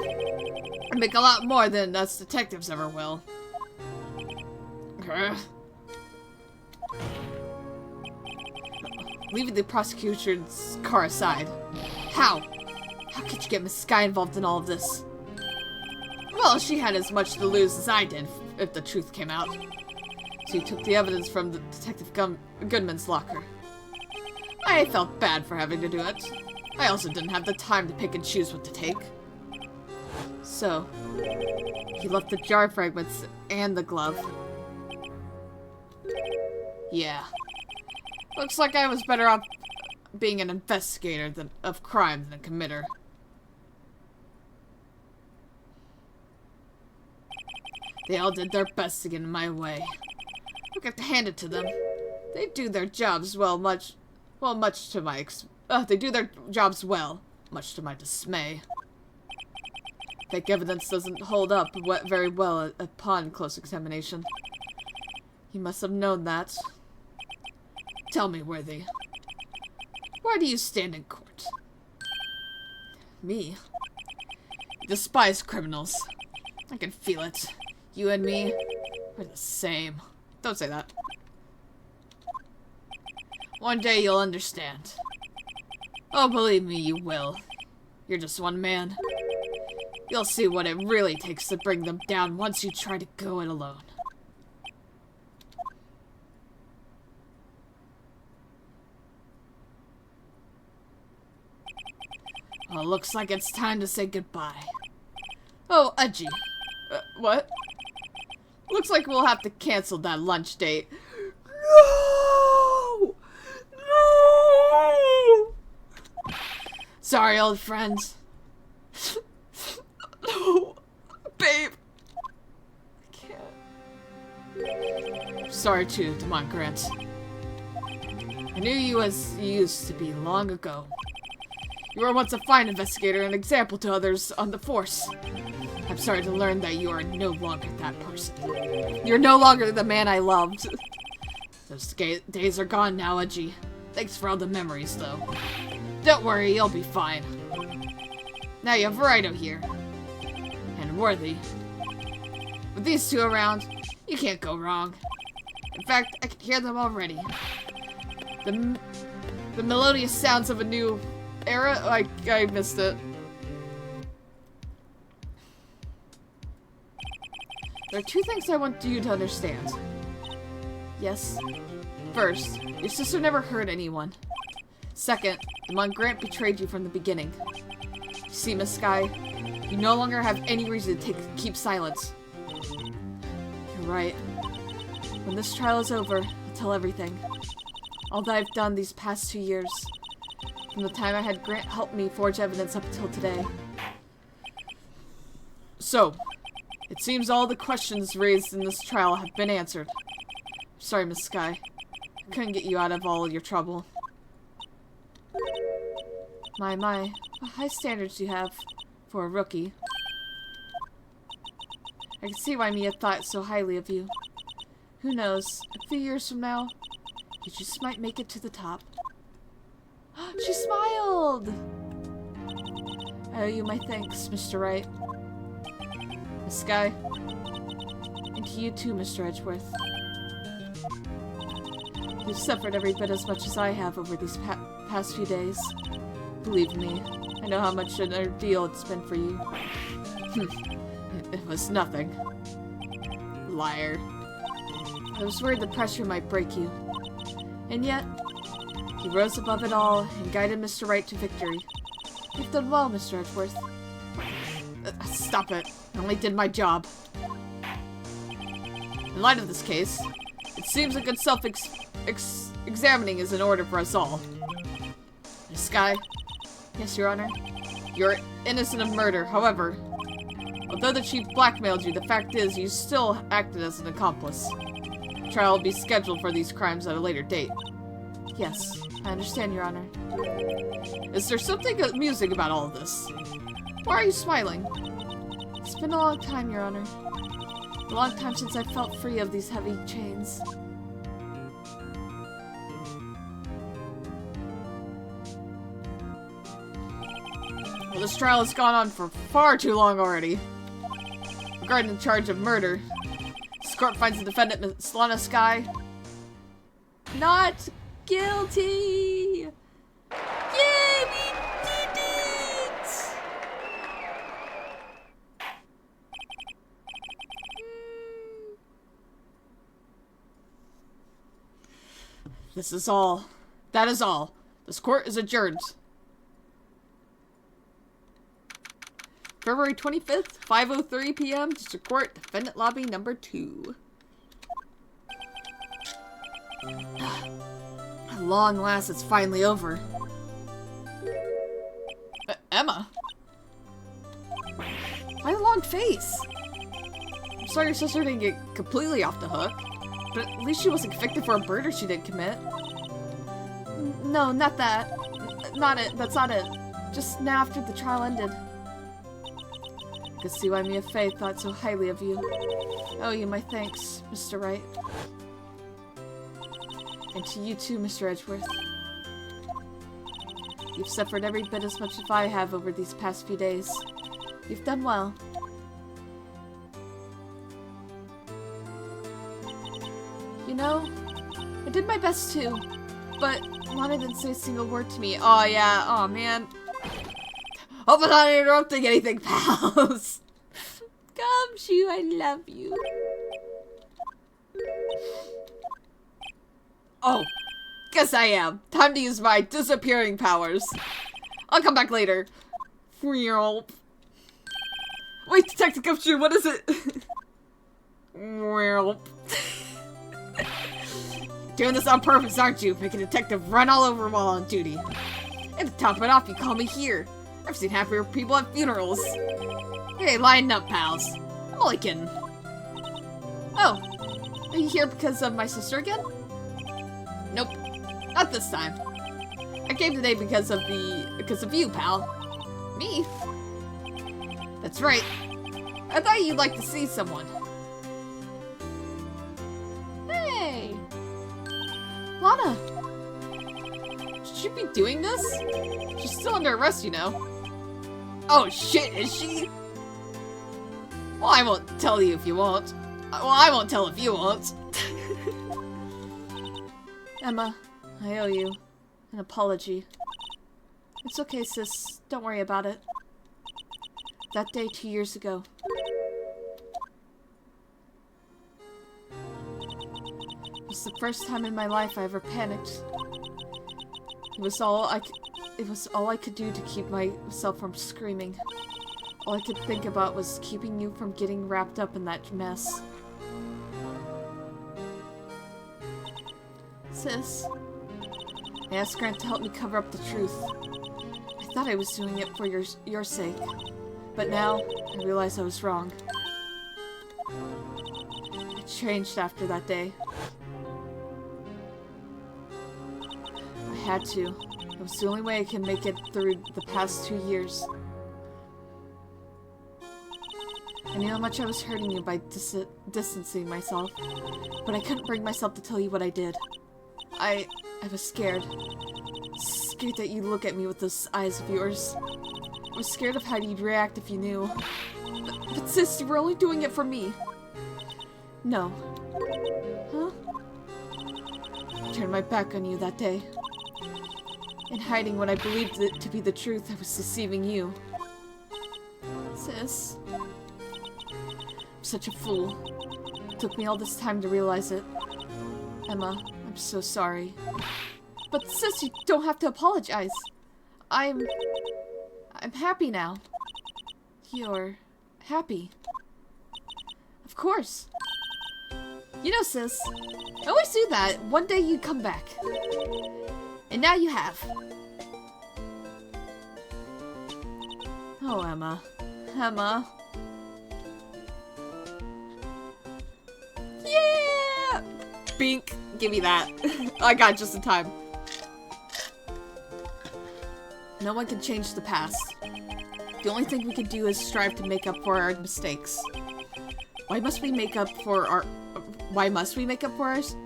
I make a lot more than us detectives ever will. Leaving the prosecutor's car aside. How? How could you get Miss Skye involved in all of this? Well, she had as much to lose as I did if the truth came out. She took the evidence from the Detective Goodman's locker. I felt bad for having to do it. I also didn't have the time to pick and choose what to take. So, he left the jar fragments and the glove. Yeah. Looks like I was better off being an investigator of crime than a committer. They all did their best to get in my way. I got to hand it to them. They do their jobs much to my dismay. Fake evidence doesn't hold up very well upon close examination. You must have known that. Tell me, Worthy. Why do you stand in court? Me? You despise criminals. I can feel it. You and me, we're the same. Don't say that. One day you'll understand. Oh, believe me, you will. You're just one man. You'll see what it really takes to bring them down once you try to go it alone. Well, looks like it's time to say goodbye. Oh, Edgy. What? Looks like we'll have to cancel that lunch date. No! No! Sorry, old friends. Sorry too, Demont Grant. I knew you as you used to be long ago. You were once a fine investigator and an example to others on the force. I'm sorry to learn that you are no longer that person. You're no longer the man I loved. Those days are gone now, Edgy. Thanks for all the memories, though. Don't worry, you'll be fine. Now you have Wright here. And Worthy. With these two around, you can't go wrong. In fact, I can hear them already. The melodious sounds of a new era? I missed it. There are two things I want you to understand. Yes. First, your sister never hurt anyone. Second, Demont Grant betrayed you from the beginning. You see, Miss Sky, you no longer have any reason to keep silence. You're right. When this trial is over, I'll tell everything. All that I've done these past 2 years. From the time I had Grant help me forge evidence up until today. So, it seems all the questions raised in this trial have been answered. Sorry, Miss Sky. I couldn't get you out of all your trouble. My, what high standards you have for a rookie. I can see why Mia thought so highly of you. Who knows, a few years from now, you just might make it to the top. She smiled! I owe you my thanks, Mr. Wright. Miss Sky. And to you too, Mr. Edgeworth. You've suffered every bit as much as I have over these past few days. Believe me, I know how much an ordeal it's been for you. It was nothing. Liar. I was worried the pressure might break you. And yet, he rose above it all and guided Mr. Wright to victory. You've done well, Mr. Edgeworth. Stop it. I only did my job. In light of this case, it seems a good self-examining is in order for us all. Miss Sky? Yes, Your Honor? You're innocent of murder, however, although the chief blackmailed you, the fact is you still acted as an accomplice. The trial will be scheduled for these crimes at a later date. Yes, I understand, Your Honor. Is there something amusing about all of this? Why are you smiling? It's been a long time, Your Honor. A long time since I felt free of these heavy chains. Well, this trial has gone on for far too long already. Regarding the charge of murder, this court finds the defendant, Miss Lana Sky, not guilty! Yay, we did it! This is all. That is all. This court is adjourned. February 25th, 5:03 p.m. District Court, Defendant Lobby number 2. At long last, it's finally over. Emma? Why a long face? I'm sorry your sister didn't get completely off the hook, but at least she wasn't convicted for a murder she didn't commit. No, not that. Not it. That's not it. Just now after the trial ended. I can see why Mia Fey thought so highly of you. I owe you my thanks, Mr. Wright. And to you too, Mr. Edgeworth. You've suffered every bit as much as I have over these past few days. You've done well. You know, I did my best too, but Lana didn't say a single word to me. Oh yeah, oh man. Hope I'm not interrupting anything, pals. Gumshoe, I love you. Oh, guess I am. Time to use my disappearing powers. I'll come back later. Wait, Detective Gumshoe, what is it? Doing this on purpose, aren't you? Make a detective run all over while on duty. And to top it off, you call me here. I've seen happier people at funerals. Hey, line up, pals. I'm only kidding. Oh, Are you here because of my sister again? Nope. Not this time. I came today because of you, pal. Me? That's right. I thought you'd like to see someone. Hey! Lana! Should she be doing this? She's still under arrest, you know. Oh shit, is she? Well, I won't tell you if you won't. Well, I won't tell if you won't. Emma, I owe you an apology. It's okay, sis. Don't worry about it. That day 2 years ago. It was the first time in my life I ever panicked. It was all I could do to keep myself from screaming. All I could think about was keeping you from getting wrapped up in that mess. Sis, I asked Grant to help me cover up the truth. I thought I was doing it for your sake, but now I realize I was wrong. I changed after that day. I had to. It was the only way I can make it through the past 2 years. I knew how much I was hurting you by distancing myself, but I couldn't bring myself to tell you what I did. I was scared. Scared that you'd look at me with those eyes of yours. I was scared of how you'd react if you knew. But sis, you were only doing it for me. No. Huh? I turned my back on you that day. In hiding what I believed it to be the truth, I was deceiving you. Sis. I'm such a fool. It took me all this time to realize it. Emma, I'm so sorry. But sis, you don't have to apologize. I'm happy now. You're happy. Of course. You know, sis, I always do that. One day you'd come back. And now you have. Oh, Emma. Emma. Yeah! Bink. Give me that. I got just in time. No one can change the past. The only thing we can do is strive to make up for our mistakes. Why must we make up for our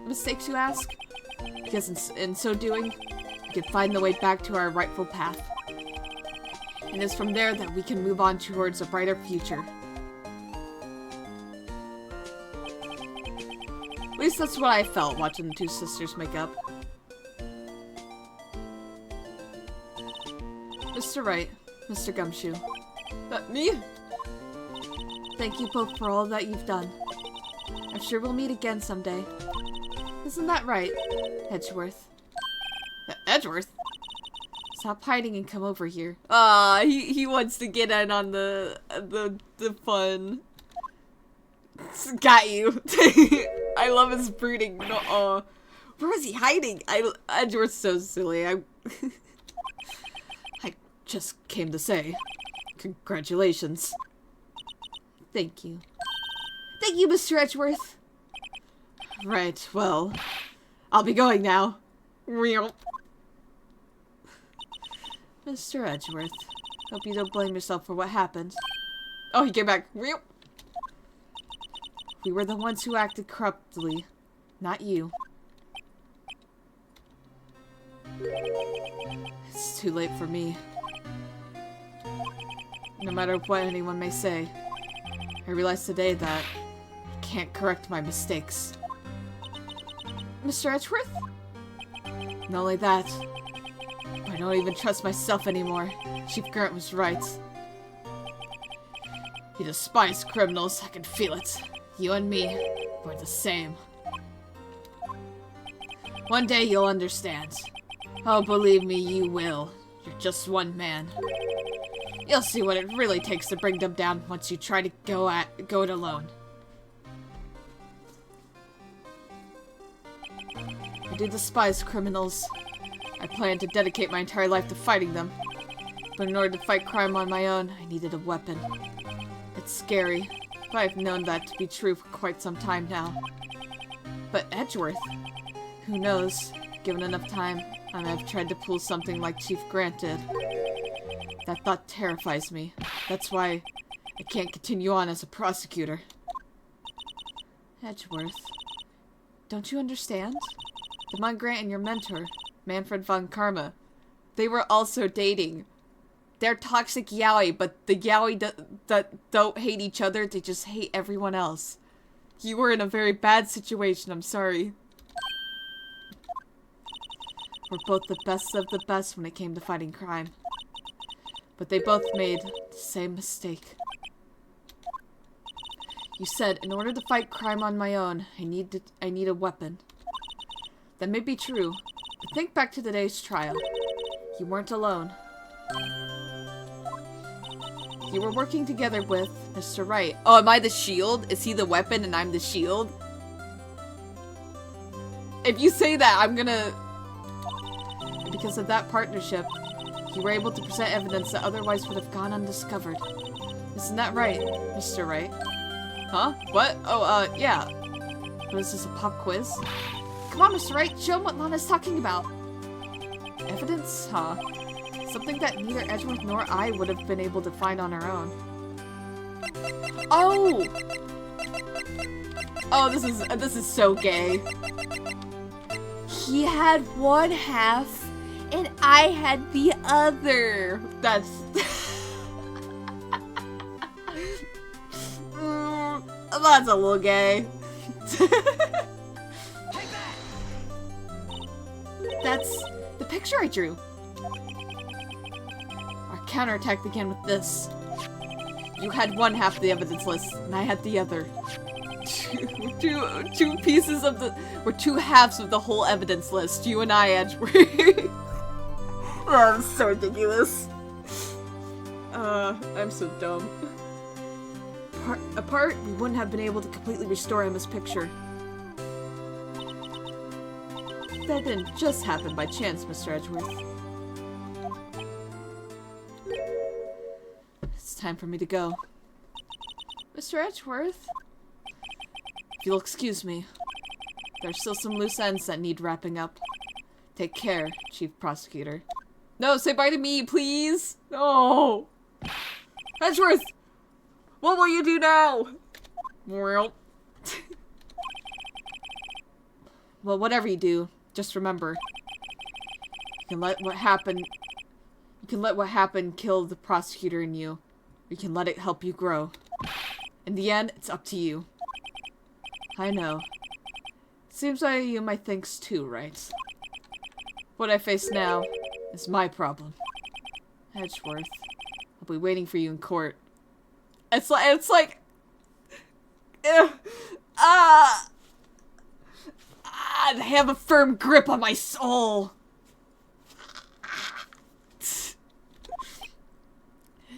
mistakes, you ask? Because in so doing, we can find the way back to our rightful path. And it's from there that we can move on towards a brighter future. At least that's what I felt watching the two sisters make up. Mr. Wright, Mr. Gumshoe. Me? Thank you both for all that you've done. I'm sure we'll meet again someday. Isn't that right, Edgeworth? Edgeworth? Stop hiding and come over here. He wants to get in on the fun. Got you. I love his brooding. Where is he hiding? Edgeworth's so silly. I just came to say, congratulations. Thank you. Thank you, Mr. Edgeworth. Right, well, I'll be going now. Mr. Edgeworth, hope you don't blame yourself for what happened. Oh, he came back. We were the ones who acted corruptly, not you. It's too late for me. No matter what anyone may say, I realize today that I can't correct my mistakes. Mr. Edgeworth? Not only that, but I don't even trust myself anymore. Chief Grant was right. You despise criminals, I can feel it. You and me, we're the same. One day you'll understand. Oh, believe me, you will. You're just one man. You'll see what it really takes to bring them down once you try to go it alone. I do despise criminals. I plan to dedicate my entire life to fighting them. But in order to fight crime on my own, I needed a weapon. It's scary, but I've known that to be true for quite some time now. But Edgeworth? Who knows? Given enough time, I may have tried to pull something like Chief Grant did. That thought terrifies me. That's why I can't continue on as a prosecutor. Edgeworth, don't you understand? Demond Grant and your mentor, Manfred von Karma, they were also dating. They're toxic yaoi, but the yaoi that don't hate each other, they just hate everyone else. You were in a very bad situation, I'm sorry. We're both the best of the best when it came to fighting crime. But they both made the same mistake. You said, in order to fight crime on my own, I need a weapon. That may be true, but think back to today's trial. You weren't alone. You were working together with Mr. Wright. Oh, am I the shield? Is he the weapon and I'm the shield? If you say that, I'm gonna... Because of that partnership, you were able to present evidence that otherwise would have gone undiscovered. Isn't that right, Mr. Wright? Huh? What? Oh, yeah. What is this, a pop quiz? Come on, Mr. Wright, show him what Lana's talking about. Evidence? Huh? Something that neither Edgeworth nor I would have been able to find on our own. Oh! Oh, this is so gay. He had one half, and I had the other. That's... that's a little gay. That's the picture I drew. Our counterattack began with this. You had one half of the evidence list, and I had the other. Two pieces of the... We're two halves of the whole evidence list. You and I, Edgeworth. Oh, I'm so ridiculous. I'm so dumb. Apart, we wouldn't have been able to completely restore Emma's picture. That didn't just happen by chance, Mr. Edgeworth. It's time for me to go. Mr. Edgeworth? If you'll excuse me, there's still some loose ends that need wrapping up. Take care, Chief Prosecutor. No, say bye to me, please! No! Edgeworth! What will you do now? Well, whatever you do, just remember. You can let what happened kill the prosecutor in you. You can let it help you grow. In the end, it's up to you. I know. Seems like you might think too, right? What I face now is my problem. Edgeworth, I'll be waiting for you in court. It's like... I have a firm grip on my soul.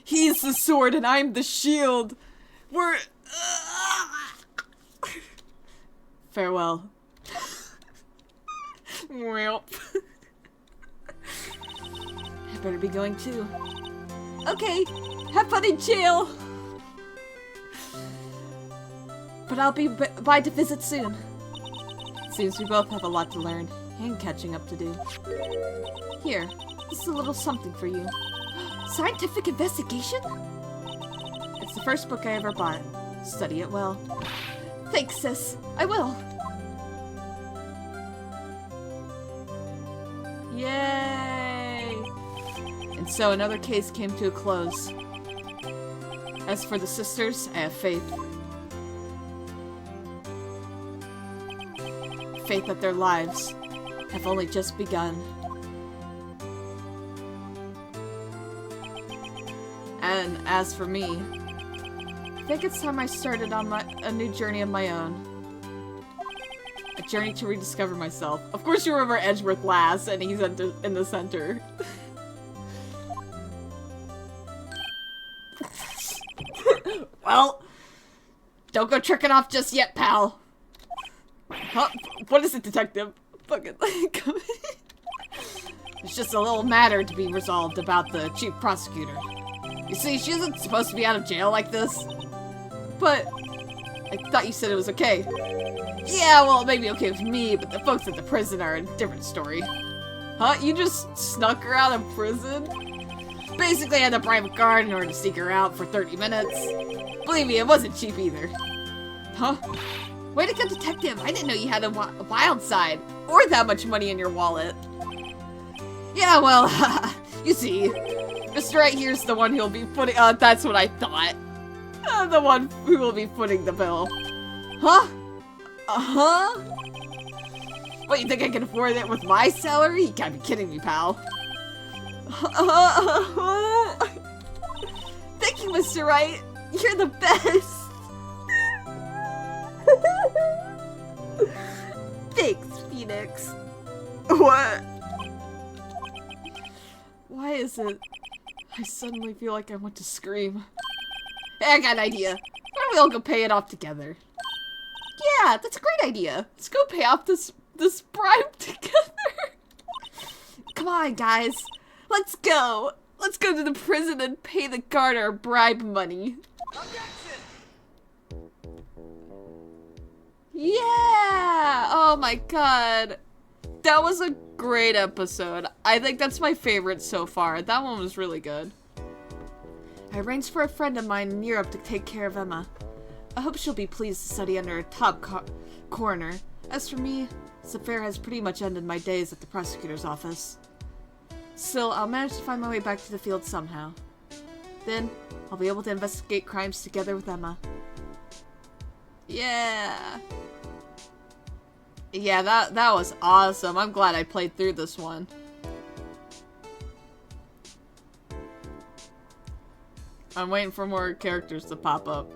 He's the sword and I'm the shield. We're... Farewell. Well. I better be going too. Okay, have fun in jail. But I'll be by to visit soon. Seems we both have a lot to learn and catching up to do. Here, this is a little something for you. Scientific investigation? It's the first book I ever bought. Study it well. Thanks, sis. I will. Yay! And so another case came to a close. As for the sisters, I have faith. Faith that their lives have only just begun. And as for me, I think it's time I started on a new journey of my own. A journey to rediscover myself. Of course you remember Edgeworth last, and he's in the center. Well, don't go tricking off just yet, pal. Huh? What is it, detective? Fucking It's just a little matter to be resolved about the chief prosecutor. You see, she isn't supposed to be out of jail like this. But I thought you said it was okay. Yeah, well, it may be okay with me, but the folks at the prison are a different story. Huh? You just snuck her out of prison? Basically, I had to bribe a guard in order to sneak her out for 30 minutes. Believe me, it wasn't cheap either. Huh? Way to go, detective! I didn't know you had a wild side, or that much money in your wallet. Yeah, well, you see, Mr. Wright here's the one who'll be putting- that's what I thought. The one who will be footing the bill. Huh? Uh-huh? What, you think I can afford it with my salary? You can't be kidding me, pal. Thank you, Mr. Wright. You're the best. Thanks, Phoenix. What? Why is it I suddenly feel like I want to scream? Hey, I got an idea. Why don't we all go pay it off together? Yeah, that's a great idea. Let's go pay off this bribe together. Come on, guys. Let's go. Let's go to the prison and pay the guard our bribe money. Yeah! Oh my god. That was a great episode. I think that's my favorite so far. That one was really good. I arranged for a friend of mine in Europe to take care of Emma. I hope she'll be pleased to study under a top coroner. As for me, this affair has pretty much ended my days at the prosecutor's office. Still, I'll manage to find my way back to the field somehow. Then, I'll be able to investigate crimes together with Emma. Yeah. Yeah, that was awesome. I'm glad I played through this one. I'm waiting for more characters to pop up.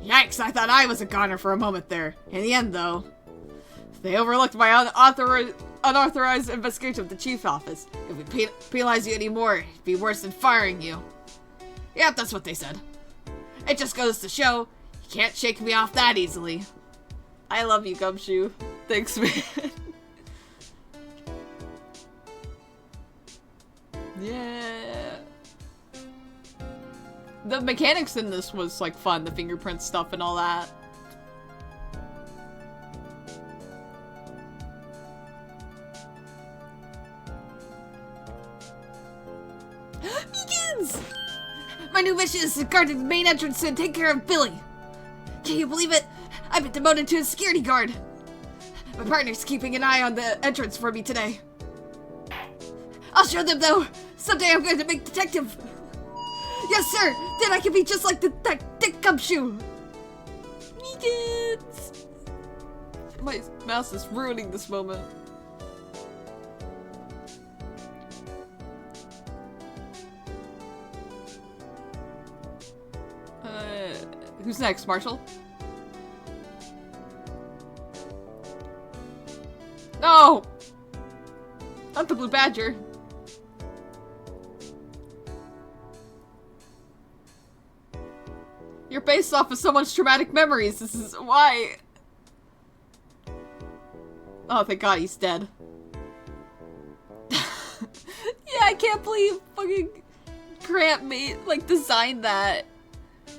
Yikes, I thought I was a goner for a moment there. In the end, though, they overlooked my unauthorized investigation of the chief's office. If we penalize you anymore, it'd be worse than firing you. Yep, that's what they said. It just goes to show, you can't shake me off that easily. I love you, Gumshoe. Thanks, man. Yeah. The mechanics in this was, like, fun. The fingerprint stuff and all that. Begins! My new mission is to guard the main entrance and take care of Billy. Can you believe it? I've been demoted to a security guard. My partner's keeping an eye on the entrance for me today. I'll show them, though. Someday I'm going to make detective. Yes, sir. Then I can be just like that dick Gumshoe. Vegans. My mouse is ruining this moment. Who's next, Marshall? No! Not the Blue Badger. You're based off of someone's traumatic memories. This is why. Oh, thank God he's dead. Yeah, I can't believe fucking Grant designed that.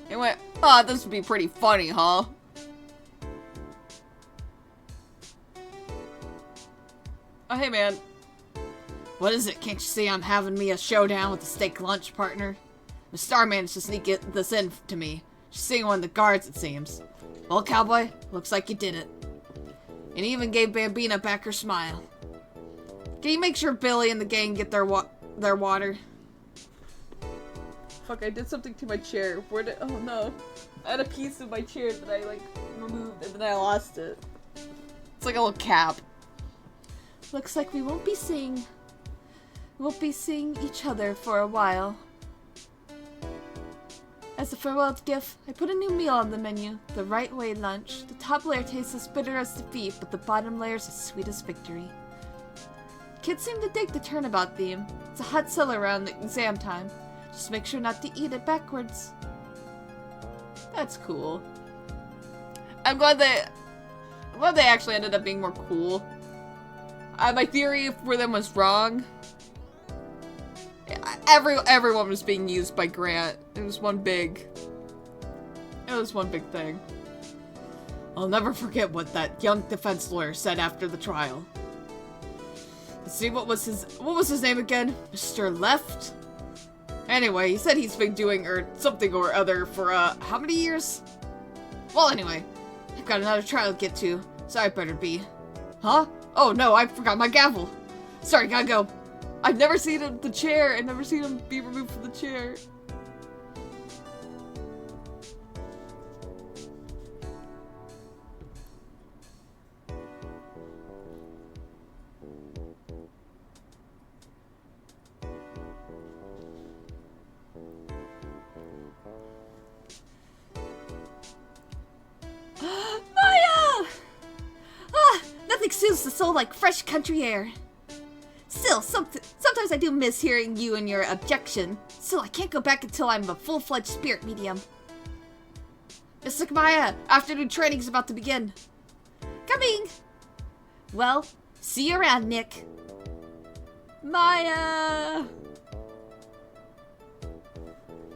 And went, oh, this would be pretty funny, huh? Oh, hey, man. What is it? Can't you see I'm having me a showdown with the steak lunch partner? The star managed to sneak this in to me. She's seeing one of the guards, it seems. Well, cowboy, looks like you did it. And he even gave Bambina back her smile. Can you make sure Billy and the gang get their water? Fuck, I did something to my chair. Where did- oh no. I had a piece of my chair that I, removed and then I lost it. It's like a little cap. Looks like we won't be seeing each other for a while. As a farewell gift, I put a new meal on the menu, the Right Way lunch. The top layer tastes as bitter as defeat, but the bottom layer's as sweet as victory. Kids seem to dig the turnabout theme. It's a hot seller around the exam time. Just make sure not to eat it backwards. That's cool. I'm glad they actually ended up being more cool. My theory for them was wrong. everyone was being used by Grant. It was one big thing. I'll never forget what that young defense lawyer said after the trial. Let's see, what was his name again? Mr. Left? Anyway, he said he's been doing something or other for how many years? Well, anyway, I've got another trial to get to, so I better be. Huh? Oh no, I forgot my gavel. Sorry, gotta go. I've never seen the chair. I've never seen him be removed from the chair. Maya! Ah, nothing soothes the soul like fresh country air. Still, sometimes I do miss hearing you and your objection. Still, I can't go back until I'm a full-fledged spirit medium. Mr. Maya, afternoon training's about to begin. Coming! Well, see you around, Nick. Maya!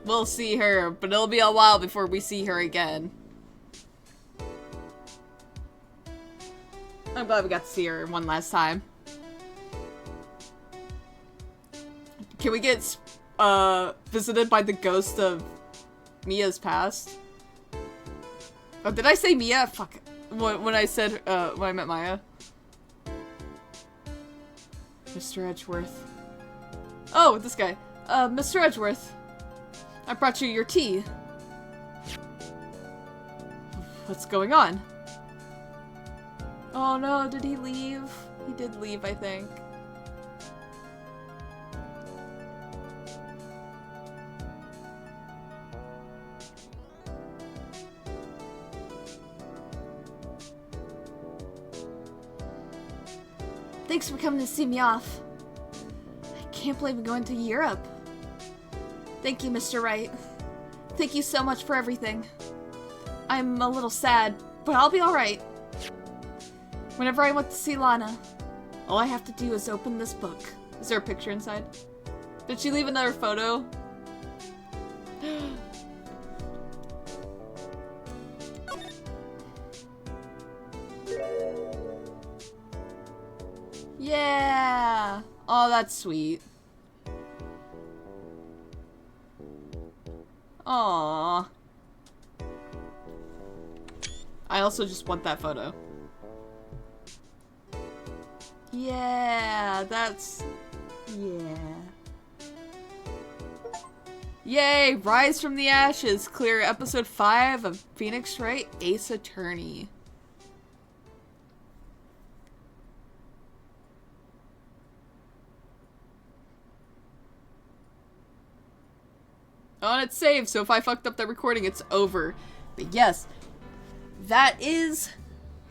We'll see her, but it'll be a while before we see her again. I'm glad we got to see her one last time. Can we get visited by the ghost of Mia's past? Oh, did I say Mia? Fuck. When I said, when I met Maya. Mr. Edgeworth. Oh, this guy. Mr. Edgeworth. I brought you your tea. What's going on? Oh no, did he leave? He did leave, I think. Thanks for coming to see me off. I can't believe I'm going to Europe. Thank you, Mr. Wright. Thank you so much for everything. I'm a little sad, but I'll be alright. Whenever I want to see Lana, all I have to do is open this book. Is there a picture inside? Did she leave another photo? Yeah! Oh, that's sweet. Aww. I also just want that photo. Yeah, that's... yeah. Yay! Rise from the Ashes! Clear episode 5 of Phoenix Wright Ace Attorney. Oh, and it's saved, so if I fucked up the recording, it's over. But yes, that is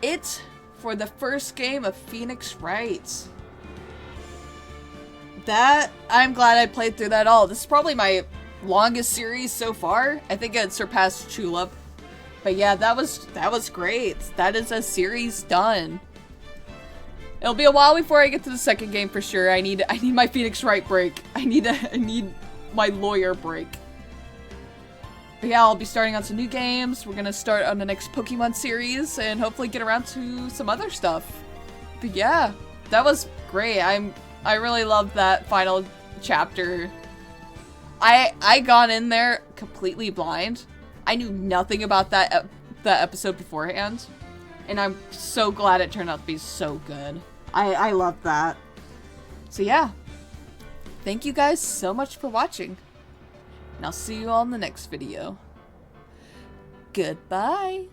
it for the first game of Phoenix Wright. I'm glad I played through that all. This is probably my longest series so far. I think it surpassed Tulip. But yeah, that was great. That is a series done. It'll be a while before I get to the second game for sure. I need my Phoenix Wright break. I need my lawyer break. But yeah, I'll be starting on some new games. We're gonna start on the next Pokemon series and hopefully get around to some other stuff. But yeah, that was great. I really loved that final chapter. I got in there completely blind. I knew nothing about that episode beforehand, and I'm so glad it turned out to be so good. I love that. So yeah, thank you guys so much for watching. And I'll see you all in the next video. Goodbye.